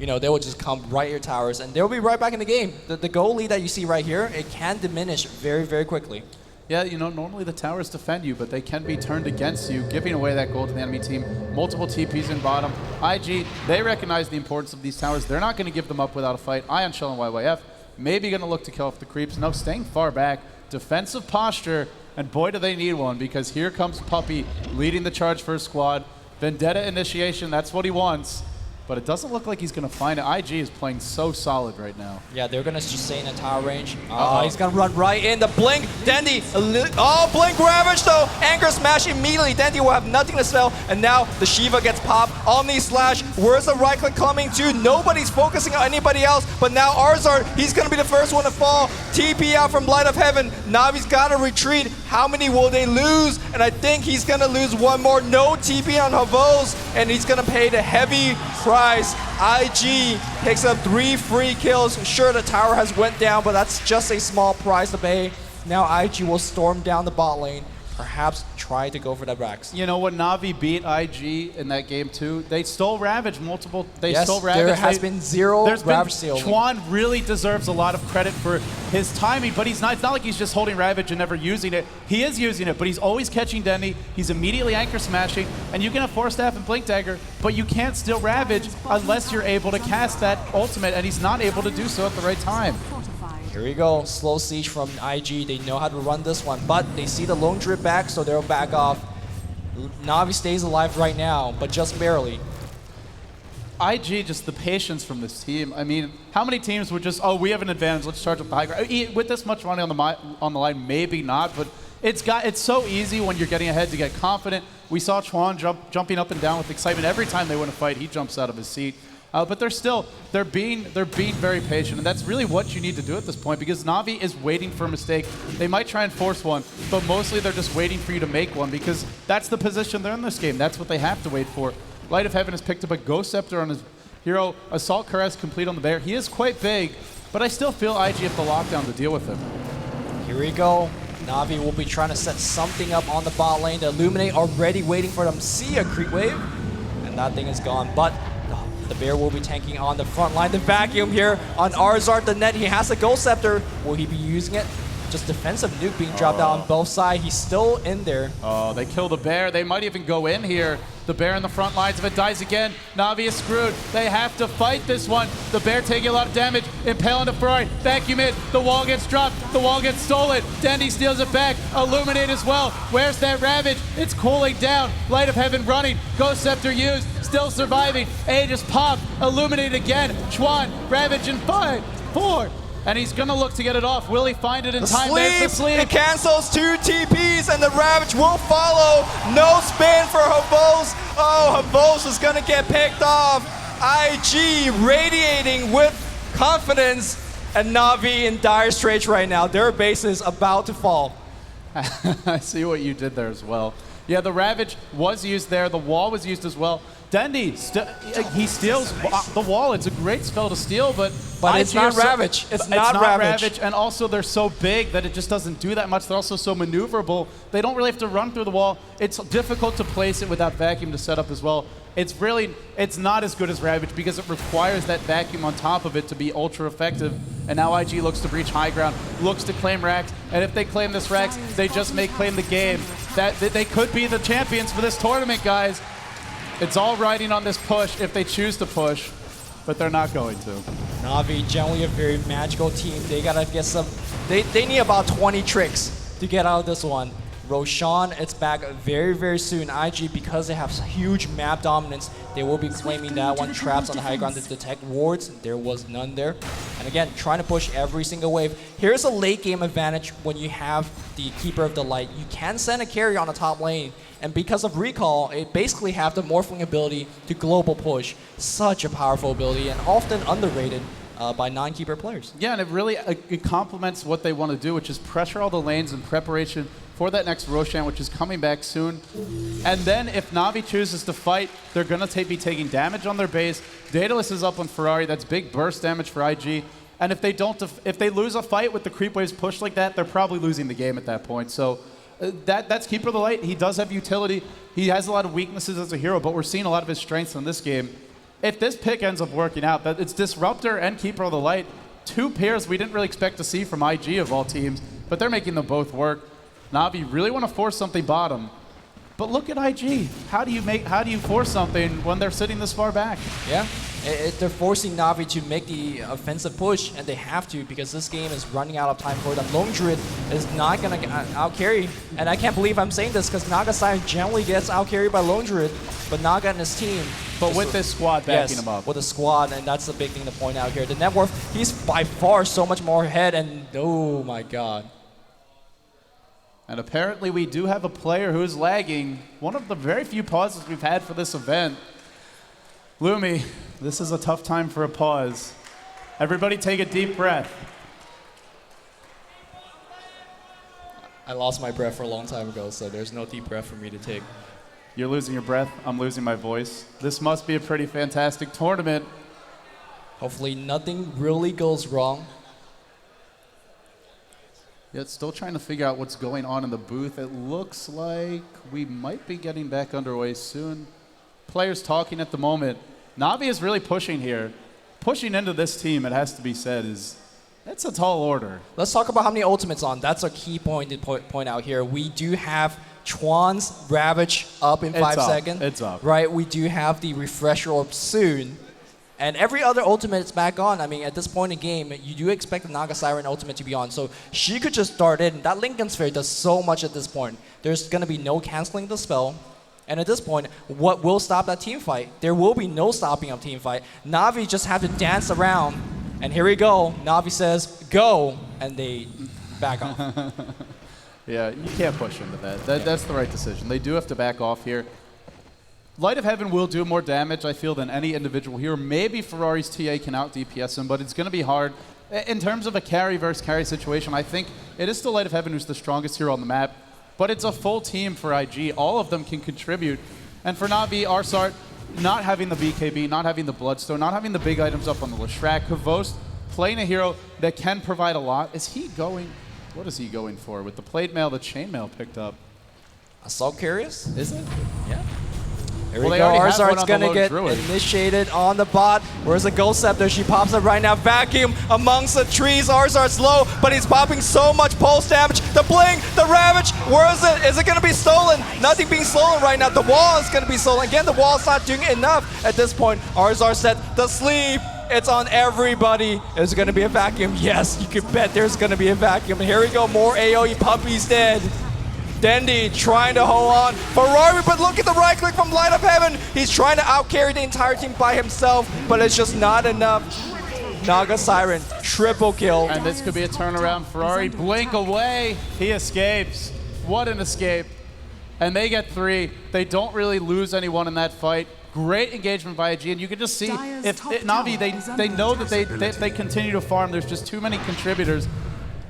they will just come right your towers, and they'll be right back in the game. The gold lead that you see right here, it can diminish very, very quickly. Yeah, normally the towers defend you, but they can be turned against you, giving away that gold to the enemy team. Multiple TPs in bottom. IG, they recognize the importance of these towers. They're not going to give them up without a fight. Ion Shell and YYF, maybe going to look to kill off the creeps. No, staying far back. Defensive posture. And boy, do they need one, because here comes Puppey leading the charge for his squad. Vendetta initiation, that's what he wants. But it doesn't look like he's going to find it. IG is playing so solid right now. Yeah, they're going to just stay in a tower range. He's going to run right in. The Blink, Dendi. Blink Ravage though. Anchor Smash immediately. Dendi will have nothing to spell. And now the Shiva gets popped. Omni Slash. Where's the right click coming to? Nobody's focusing on anybody else. But now Arzard, he's going to be the first one to fall. TP out from Light of Heaven. Navi's got to retreat. How many will they lose? And I think he's going to lose one more. No TP on Havos. And he's going to pay the heavy price. IG picks up 3 free kills. Sure, the tower has went down, but that's just a small price to pay. Now IG will storm down the bot lane, perhaps try to go for the Rax. You know what? Na'Vi beat IG in that game too. They stole Ravage multiple. Stole Ravage. There has been 0 Ravage stealing. Chuan really deserves a lot of credit for his timing, but it's not like he's just holding Ravage and never using it. He is using it, but he's always catching Dendi. He's immediately anchor smashing, and you can have Force Staff and Blink Dagger, but you can't steal Ravage unless you're able to cast that ultimate, and he's not able to do so at the right time. Here we go, slow siege from IG. They know how to run this one, but they see the lone drip back, so they'll back off. Na'Vi stays alive right now, but just barely. IG, just the patience from this team. I mean, how many teams would just, we have an advantage, let's charge up the high ground. With this much money on the line, maybe not, but it's so easy when you're getting ahead to get confident. We saw Chuan jumping up and down with excitement every time they win a fight. He jumps out of his seat. But they're being very patient, and that's really what you need to do at this point, because Na'Vi is waiting for a mistake. They might try and force one, but mostly they're just waiting for you to make one, because that's the position they're in this game. That's what they have to wait for. Light of Heaven has picked up a Ghost Scepter on his hero. Assault Caress complete on the bear. He is quite big, but I still feel IG have the lockdown to deal with him. Here we go. Na'Vi will be trying to set something up on the bot lane. The Illuminate already waiting for them. See a creep wave, and that thing is gone, but the bear will be tanking on the front line. The vacuum here on Arzard, the net. He has a Ghost Scepter. Will he be using it? Just defensive nuke being dropped out on both sides. He's still in there. Oh, they kill the bear. They might even go in here. The bear in the front lines. If it dies again, Na'Vi is screwed. They have to fight this one. The bear taking a lot of damage. Impale into Ferrari. Vacuum in. The wall gets dropped. The wall gets stolen. Dendi steals it back. Illuminate as well. Where's that Ravage? It's cooling down. Light of Heaven running. Ghost Scepter used. Still surviving. Aegis pop. Illuminate again. Chuan. Ravage in 5, 4. And he's going to look to get it off. Will he find it in time? There's the sleep. It cancels 2 TPs, and the Ravage will follow. No spin for Havos. Oh, Havos is going to get picked off. IG radiating with confidence, and Na'Vi in dire straits right now. Their base is about to fall. I see what you did there as well. Yeah, the Ravage was used there. The wall was used as well. Dendi, he steals the wall. It's a great spell to steal, but it's not Ravage. It's not Ravage. And also, they're so big that it just doesn't do that much. They're also so maneuverable. They don't really have to run through the wall. It's difficult to place it without vacuum to set up as well. It's not as good as Ravage because it requires that vacuum on top of it to be ultra effective. And now IG looks to breach high ground, looks to claim Rax, and if they claim this Rax, they just may claim the game. That they could be the champions for this tournament, guys. It's all riding on this push if they choose to push, but they're not going to. Na'Vi, generally a very magical team. They gotta get some. They need about 20 tricks to get out of this one. Roshan, it's back very, very soon. IG, because they have huge map dominance, they will be claiming that one. Traps on the high ground to detect wards. There was none there. And again, trying to push every single wave. Here's a late game advantage when you have the Keeper of the Light. You can send a carry on the top lane, and because of recall, it basically have the morphling ability to global push. Such a powerful ability and often underrated by non-Keeper players. Yeah, and it really it complements what they want to do, which is pressure all the lanes in preparation for that next Roshan, which is coming back soon. And then if Na'Vi chooses to fight, they're going to be taking damage on their base. Daedalus is up on Ferrari. That's big burst damage for IG. And if they lose a fight with the creep waves pushed like that, they're probably losing the game at that point. So that's Keeper of the Light. He does have utility. He has a lot of weaknesses as a hero, but we're seeing a lot of his strengths in this game. If this pick ends up working out, that it's Disruptor and Keeper of the Light, two pairs we didn't really expect to see from IG of all teams, but they're making them both work. Na'Vi really want to force something bottom, but look at IG. How do you force something when they're sitting this far back? Yeah, they're forcing Na'Vi to make the offensive push, and they have to because this game is running out of time for them. Lone Druid is not going to out-carry, and I can't believe I'm saying this because Naga Siren generally gets out-carried by Lone Druid, but Naga and his team. But with this squad backing him up. With a squad, and that's the big thing to point out here. The net worth, he's by far so much more ahead, and oh my god. And apparently we do have a player who's lagging. One of the very few pauses we've had for this event. Lumi, this is a tough time for a pause. Everybody take a deep breath. I lost my breath for a long time ago, so there's no deep breath for me to take. You're losing your breath. I'm losing my voice. This must be a pretty fantastic tournament. Hopefully nothing really goes wrong. Yeah, still trying to figure out what's going on in the booth. It looks like we might be getting back underway soon. Players talking at the moment. Na'Vi is really pushing here. Pushing into this team, it has to be said, that's a tall order. Let's talk about how many ultimates on. That's a key point to point out here. We do have Chuan's Ravage up in 5 seconds. It's up. Right, we do have the Refresher Orb soon. And every other ultimate is back on. I mean, at this point in the game, you do expect the Naga Siren ultimate to be on. So she could just start in. That Lincoln Sphere does so much at this point. There's going to be no canceling the spell. And at this point, what will stop that team fight? There will be no stopping of team fight. Na'Vi just have to dance around. And here we go. Na'Vi says, go. And they back off. Yeah, you can't push into that. That's the right decision. They do have to back off here. Light of Heaven will do more damage, I feel, than any individual hero. Maybe Ferrari's TA can out-DPS him, but it's going to be hard. In terms of a carry versus carry situation, I think it is still Light of Heaven who's the strongest hero on the map, but it's a full team for IG. All of them can contribute. And for Na'Vi, Arsart, not having the BKB, not having the Bloodstone, not having the big items up on the Leshrac, Kavost playing a hero that can provide a lot. Is he going, what is he going for? With the Plate Mail, the Chainmail picked up. Assault Curious, is it? Yeah. Here we go. Arzart's going to get initiated on the bot. Where's the Ghost Scepter? She pops up right now. Vacuum amongst the trees. Arzart's low, but he's popping so much pulse damage. The Blink, the Ravage. Where is it? Is it going to be stolen? Nothing being stolen right now. The wall is going to be stolen. Again, the wall is not doing enough at this point. Arzar said, the sleep. It's on everybody. Is it going to be a vacuum? Yes, you can bet there's going to be a vacuum. And here we go. More AoE puppies dead. Dendi trying to hold on. Ferrari, but look at the right click from Light of Heaven. He's trying to out-carry the entire team by himself, but it's just not enough. Naga Siren, triple kill. And this could be a turnaround. Ferrari, blink away. He escapes. What an escape. And they get 3. They don't really lose anyone in that fight. Great engagement by IG, and you can just see if Na'Vi, they know that they continue to farm. There's just too many contributors.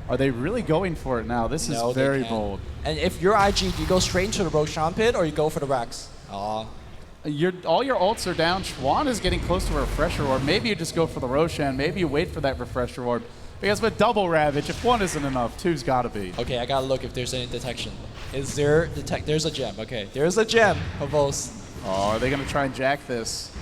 Are they really going for it now? This is very bold. And if you're IG, do you go straight into the Roshan pit or you go for the Rax? all your ults are down. Chuan is getting close to a refresher orb. Maybe you just go for the Roshan. Maybe you wait for that refresher orb. Because with double Ravage, if one isn't enough, two's got to be. Okay, I gotta look if there's any detection. Is there There's a gem. Okay, there's a gem, Havos. Oh, are they gonna try and jack this?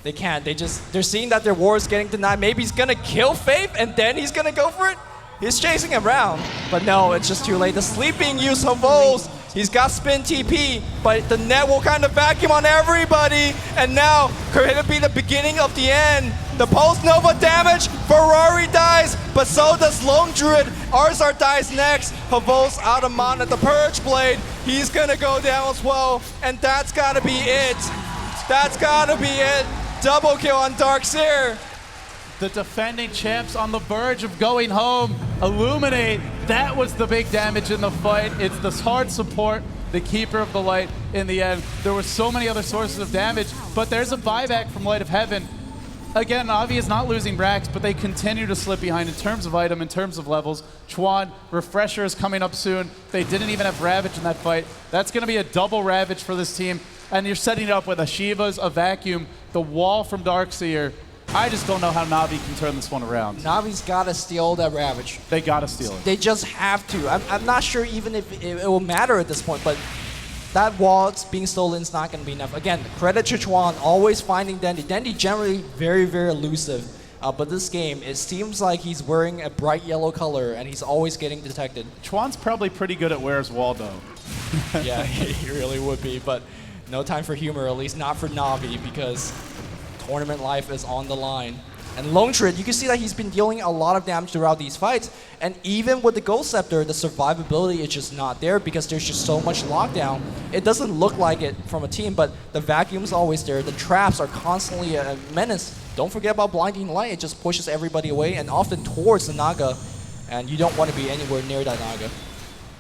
They can't. They're seeing that their war is getting denied. Maybe he's gonna kill Faith and then he's gonna go for it. He's chasing him around, but no, it's just too late. The sleep being used, Havos. He's got spin TP, but the net will kind of vacuum on everybody. And now, could it be the beginning of the end? The post-Nova damage, Ferrari dies, but so does Lone Druid. Arzar dies next. Havos out of mana, the Purge Blade. He's gonna go down as well, and that's gotta be it. That's gotta be it. Double kill on Darkseer. The defending champs on the verge of going home. Illuminate, that was the big damage in the fight. It's the hard support, the Keeper of the Light in the end. There were so many other sources of damage, but there's a buyback from Light of Heaven. Again, Na'Vi is not losing Brax, but they continue to slip behind in terms of item, in terms of levels. Chuan, Refresher is coming up soon. They didn't even have Ravage in that fight. That's going to be a double Ravage for this team. And you're setting it up with a Shivas, a Vacuum, the wall from Darkseer. I just don't know how Na'Vi can turn this one around. Navi's gotta steal that Ravage. They gotta steal it. They just have to. I'm not sure even if it will matter at this point, but that wall being stolen is not going to be enough. Again, credit to Chuan, always finding Dendi. Dendi generally very, very elusive. But this game, it seems like he's wearing a bright yellow color and he's always getting detected. Chuan's probably pretty good at Where's Waldo. Yeah, he really would be, but no time for humor, at least not for Na'Vi, because tournament life is on the line. And Lone Druid, you can see that he's been dealing a lot of damage throughout these fights, and even with the Ghost Scepter, the survivability is just not there because there's just so much lockdown. It doesn't look like it from a team, but the vacuum's always there. The traps are constantly a menace. Don't forget about Blinding Light. It just pushes everybody away and often towards the Naga, and you don't want to be anywhere near that Naga.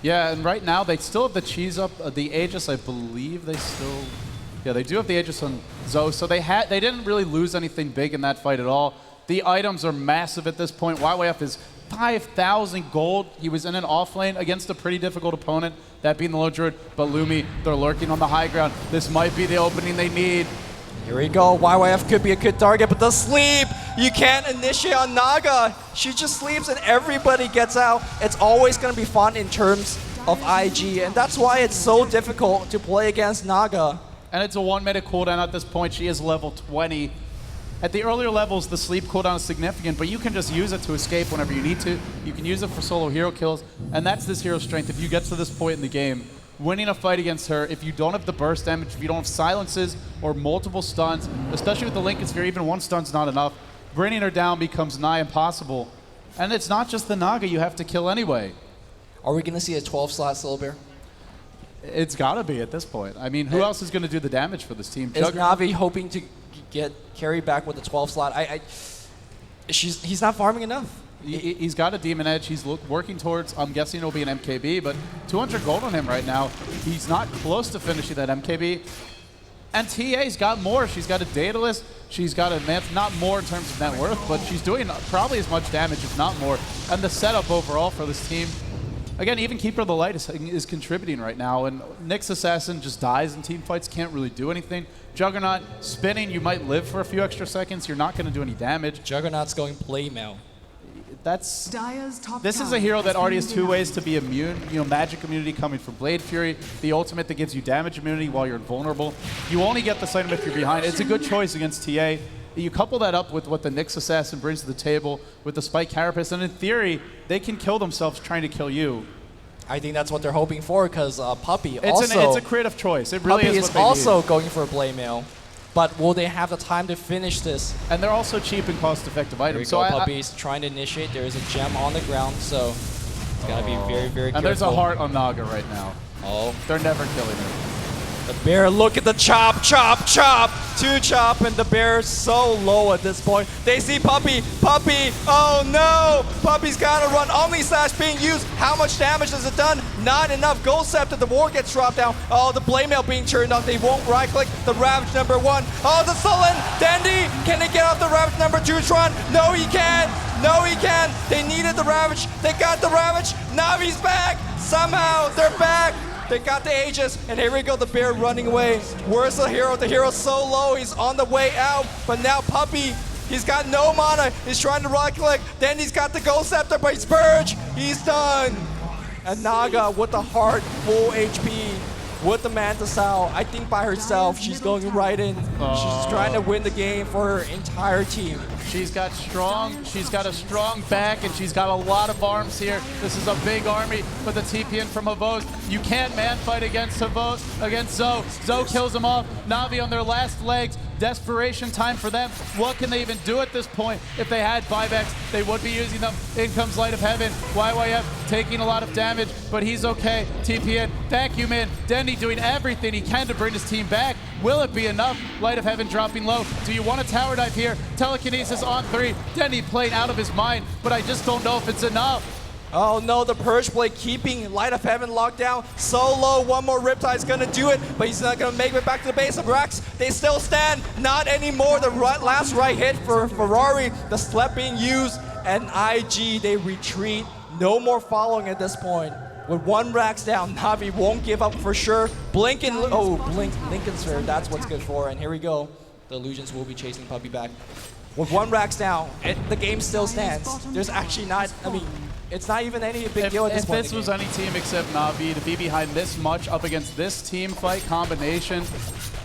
Yeah, and right now they still have the cheese up. The Aegis, I believe they still... Yeah, they do have the Aegis on Zoe, so they didn't really lose anything big in that fight at all. The items are massive at this point. YYF is 5,000 gold. He was in an off lane against a pretty difficult opponent, that being the Lone Druid. But Lumi, they're lurking on the high ground. This might be the opening they need. Here we go. YYF could be a good target, but the sleep! You can't initiate on Naga. She just sleeps and everybody gets out. It's always going to be fun in terms of IG, and that's why it's so difficult to play against Naga. And it's a 1-minute cooldown at this point. She is level 20. At the earlier levels, the sleep cooldown is significant, but you can just use it to escape whenever you need to. You can use it for solo hero kills, and that's this hero's strength. If you get to this point in the game, winning a fight against her, if you don't have the burst damage, if you don't have silences or multiple stuns, especially with the Linken Sphere, even one stun's not enough, bringing her down becomes nigh impossible. And it's not just the Naga you have to kill anyway. Are we going to see a 12-slot Soulbear? It's got to be at this point. I mean, who else is going to do the damage for this team? Is Na'Vi hoping to get carried back with the 12-slot? He's not farming enough. He's got a Demon Edge. He's working towards, I'm guessing it'll be an MKB, but 200 gold on him right now. He's not close to finishing that MKB. And TA's got more. She's got a Daedalus. She's got a man, not more in terms of net worth, but she's doing probably as much damage, if not more. And the setup overall for this team, again, even Keeper of the Light is contributing right now, and Nyx Assassin just dies in team fights, can't really do anything. Juggernaut, spinning, you might live for a few extra seconds, you're not going to do any damage. Juggernaut's going Playmail. This is a hero that already has two ways to be immune. You know, magic immunity coming from Blade Fury, the ultimate that gives you damage immunity while you're invulnerable. You only get this item if you're behind. It's a good choice against TA. You couple that up with what the Nyx Assassin brings to the table with the Spike Carapace, and in theory, they can kill themselves trying to kill you. I think that's what they're hoping for, because Puppey it's a creative choice. It really Puppey is what they also going for a Playmail. But will they have the time to finish this? And they're also cheap and cost-effective items. So Puppey's trying to initiate. There is a gem on the ground, so it's got to be very, very careful. And there's a heart on Naga right now. Oh. They're never killing her. The bear, look at the chop, chop, chop. 2 chop, and the bear is so low at this point. They see Puppey. Puppey, oh no. Puppey's got to run. Omni Slash being used. How much damage has it done? Not enough. Ghost Scepter, the ward gets dropped down. Oh, the Playmail being turned off. They won't right-click. The Ravage #1. Oh, the Sullen. Dendi, can they get off the Ravage #2 Tron? No, he can't. No, he can't. They needed the Ravage. They got the Ravage. Navi's back. Somehow, they're back. They got the Aegis, and here we go, the bear running away. Where's the hero? The hero's so low, he's on the way out, but now Puppey, he's got no mana. He's trying to right click. Then he's got the Ghost Scepter, but he's Purge. He's done. And Naga with the heart, full HP, with the Manta Sao. I think by herself, she's going right in. She's trying to win the game for her entire team. She's got a strong back, and she's got a lot of arms here. This is a big army, but the TP in from Havose. You can't man fight against Havose, against Zoe. Zoe kills him off. Na'Vi on their last legs. Desperation time for them. What can they even do at this point? If they had buybacks, they would be using them. In comes Light of Heaven. YYF taking a lot of damage, but he's okay. TP in, vacuum in. Dendy doing everything he can to bring his team back. Will it be enough? Light of Heaven dropping low. Do you want a tower dive here? Telekinesis on 3. Dendy playing out of his mind, but I just don't know if it's enough. Oh no, the Purge Blade keeping Light of Heaven locked down. So low, one more Riptide is gonna do it, but he's not gonna make it back to the base of Rax. They still stand, not anymore. The last right hit for Ferrari, the slap being used, and IG, they retreat. No more following at this point. With one Rax down, Na'Vi won't give up for sure. Blink Lincoln Sphere, that's what's good for, and here we go. The Illusions will be chasing Puppey back. With one Rax down, the game still stands. There's actually not, it's not even any big deal at this point. If this was any team except Na'Vi to be behind this much up against this team fight combination,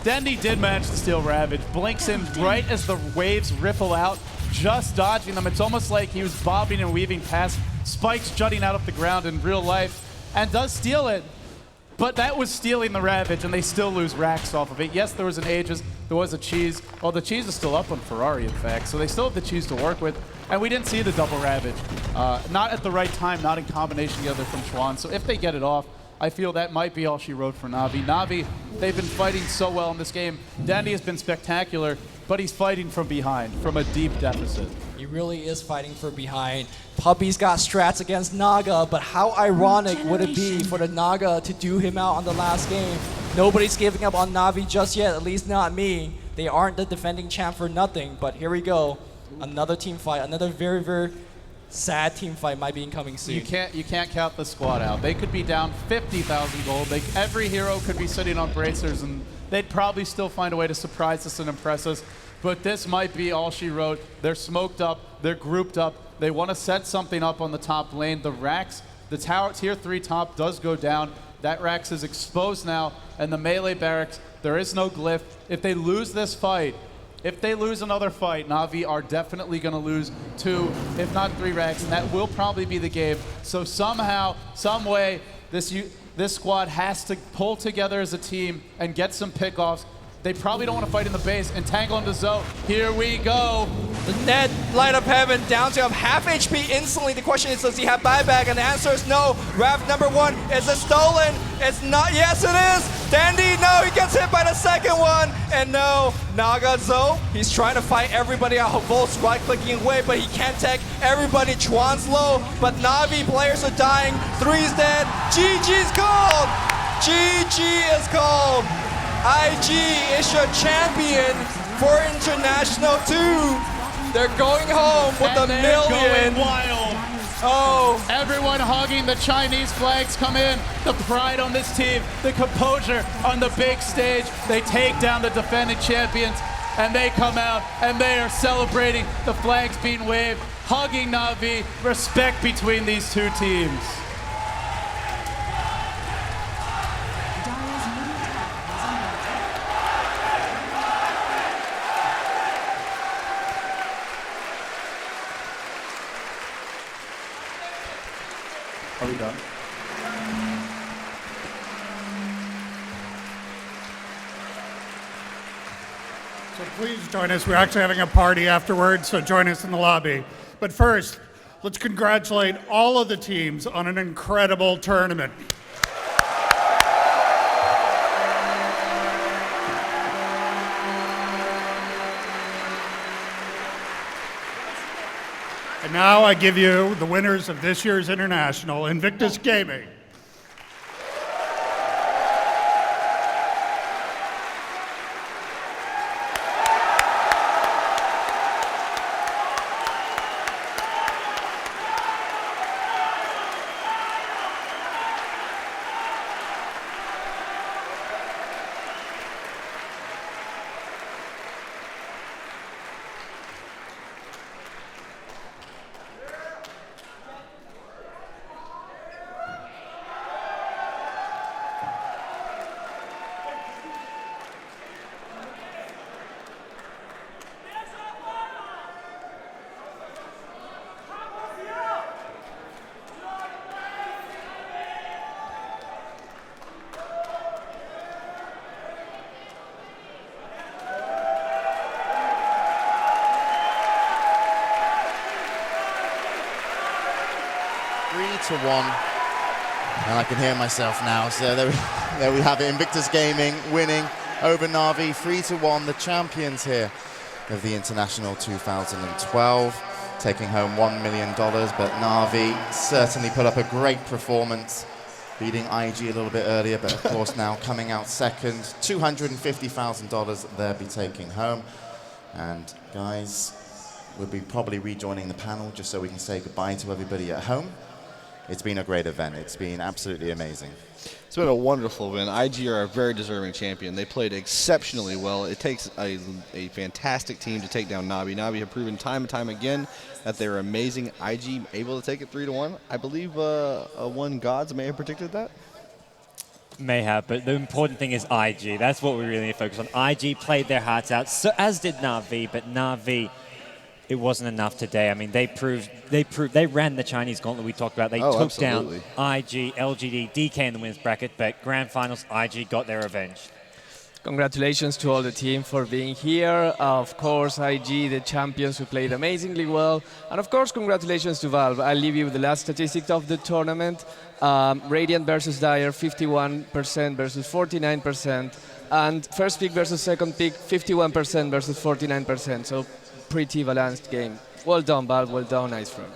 Dendy did manage to steal Ravage. Blinks in right as the waves ripple out, just dodging them. It's almost like he was bobbing and weaving past spikes jutting out of the ground in real life, and does steal it. But that was stealing the Ravage, and they still lose Rax off of it. Yes, there was an Aegis, there was a Cheese. Well, the Cheese is still up on Ferrari, in fact, so they still have the Cheese to work with. And we didn't see the double Ravage. Not at the right time, not in combination together from Chuan. So if they get it off, I feel that might be all she wrote for Na'Vi. Na'Vi, they've been fighting so well in this game. Dandy has been spectacular, but he's fighting from behind, from a deep deficit. He really is fighting for behind. Puppey's got strats against Naga, but how ironic would it be for the Naga to do him out on the last game? Nobody's giving up on Na'Vi just yet, at least not me. They aren't the defending champ for nothing, but here we go. Another team fight, another very, very sad team fight might be incoming soon. You can't count the squad out. They could be down 50,000 gold. Every hero could be sitting on bracers, and they'd probably still find a way to surprise us and impress us. But this might be all she wrote. They're smoked up. They're grouped up. They want to set something up on the top lane. The Rax, the tower, tier 3 top does go down. That Rax is exposed now, and the melee barracks, there is no glyph. If they lose this fight, if they lose another fight, Na'Vi are definitely going to lose 2, if not 3 Rax, and that will probably be the game. So somehow, some way, this squad has to pull together as a team and get some pickoffs. They probably don't want to fight in the base. Entangle into Zoe. Here we go. The Ned, Light of Heaven, down to half HP instantly. The question is, does he have buyback? And the answer is no. Rav number 1, is it stolen? It's not. Yes, it is. Dandy, no, he gets hit by the second one. And no, Naga Zoe, he's trying to fight everybody out. Volt's right-clicking away, but he can't take everybody. Chuan's low, but Na'Vi players are dying. 3's dead. GG's called. GG is called. IG is your champion for International 2. They're going home with a million. Going wild. Oh. Everyone hugging the Chinese flags come in. The pride on this team, the composure on the big stage. They take down the defending champions, and they come out, and they are celebrating. The flags being waved, hugging Na'Vi. Respect between these two teams. Are we done? So please join us. We're actually having a party afterwards, so join us in the lobby. But first, let's congratulate all of the teams on an incredible tournament. And now I give you the winners of this year's International, Invictus Gaming. 3-1. And I can hear myself now. So there we have it. Invictus Gaming winning over Na'Vi 3-1, the champions here of the International 2012, taking home $1 million. But Na'Vi certainly put up a great performance, beating IG a little bit earlier, but of course now coming out second. $250,000 they'll be taking home. And guys, we'll be probably rejoining the panel just so we can say goodbye to everybody at home. It's been a great event. It's been absolutely amazing. It's been a wonderful event. IG are a very deserving champion. They played exceptionally well. It takes a fantastic team to take down Na'Vi. Na'Vi have proven time and time again that they're amazing. IG able to take it 3-1. I believe One Gods may have predicted that. May have, but the important thing is IG. That's what we really need to focus on. IG played their hearts out, so as did Na'Vi, but Na'Vi, it wasn't enough today. I mean, they ran the Chinese gauntlet we talked about. They took absolutely. down IG, LGD, DK in the women's bracket, but grand finals, IG got their revenge. Congratulations to all the team for being here. Of course, IG, the champions who played amazingly well. And of course, congratulations to Valve. I'll leave you with the last statistic of the tournament. Radiant versus Dire, 51% versus 49%. And first pick versus second pick, 51% versus 49%. So pretty balanced game. Well done, Valve. Well done, Icefrog.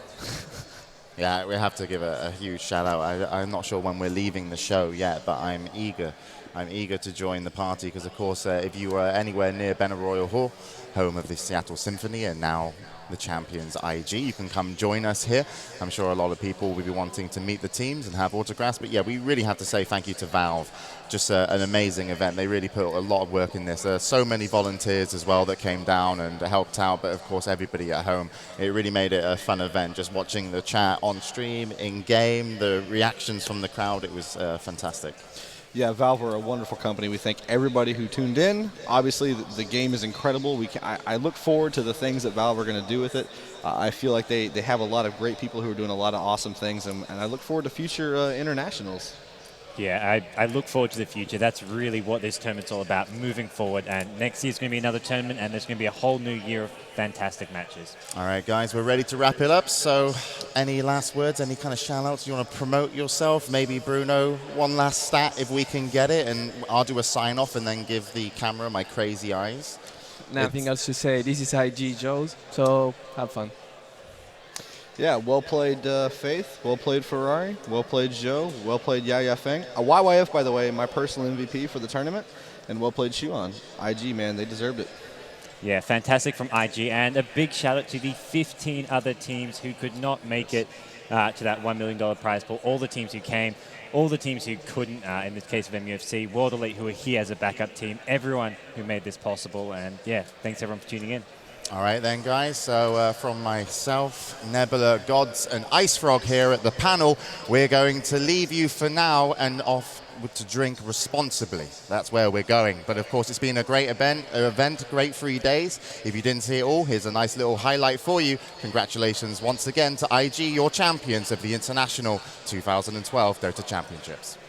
Yeah, we have to give a huge shout out. I'm not sure when we're leaving the show yet, but I'm eager to join the party because, of course, if you were anywhere near Benaroya Hall, home of the Seattle Symphony and now the champions IG, you can come join us here. I'm sure a lot of people will be wanting to meet the teams and have autographs. But yeah, we really have to say thank you to Valve. Just an amazing event. They really put a lot of work in this. So many volunteers as well that came down and helped out, but of course everybody at home. It really made it a fun event. Just watching the chat on stream, in game, the reactions from the crowd, it was fantastic. Yeah, Valve are a wonderful company. We thank everybody who tuned in. Obviously, the game is incredible. I look forward to the things that Valve are going to do with it. I feel like they have a lot of great people who are doing a lot of awesome things, and I look forward to future internationals. Yeah, I look forward to the future. That's really what this tournament's all about, moving forward. And next year's going to be another tournament, and there's going to be a whole new year of fantastic matches. All right, guys, we're ready to wrap it up. So any last words, any kind of shout-outs? You want to promote yourself? Maybe, Bruno, one last stat if we can get it, and I'll do a sign-off and then give the camera my crazy eyes. Nothing else to say. This is IG, Joes, so have fun. Yeah, well played, Faith. Well played, Ferrari. Well played, Joe. Well played, Yaya Feng. YYF, by the way, my personal MVP for the tournament. And well played, Shuan. IG, man, they deserved it. Yeah, fantastic from IG. And a big shout out to the 15 other teams who could not make it to that $1 million prize pool. All the teams who came, all the teams who couldn't, in the case of MUFC, World Elite who are here as a backup team, everyone who made this possible. And yeah, thanks everyone for tuning in. All right then, guys, so from myself, Nebula, Gods, and Icefrog here at the panel, we're going to leave you for now and off to drink responsibly. That's where we're going. But of course, it's been a great event, great 3 days. If you didn't see it all, here's a nice little highlight for you. Congratulations once again to IG, your champions of the International 2012 Dota Championships.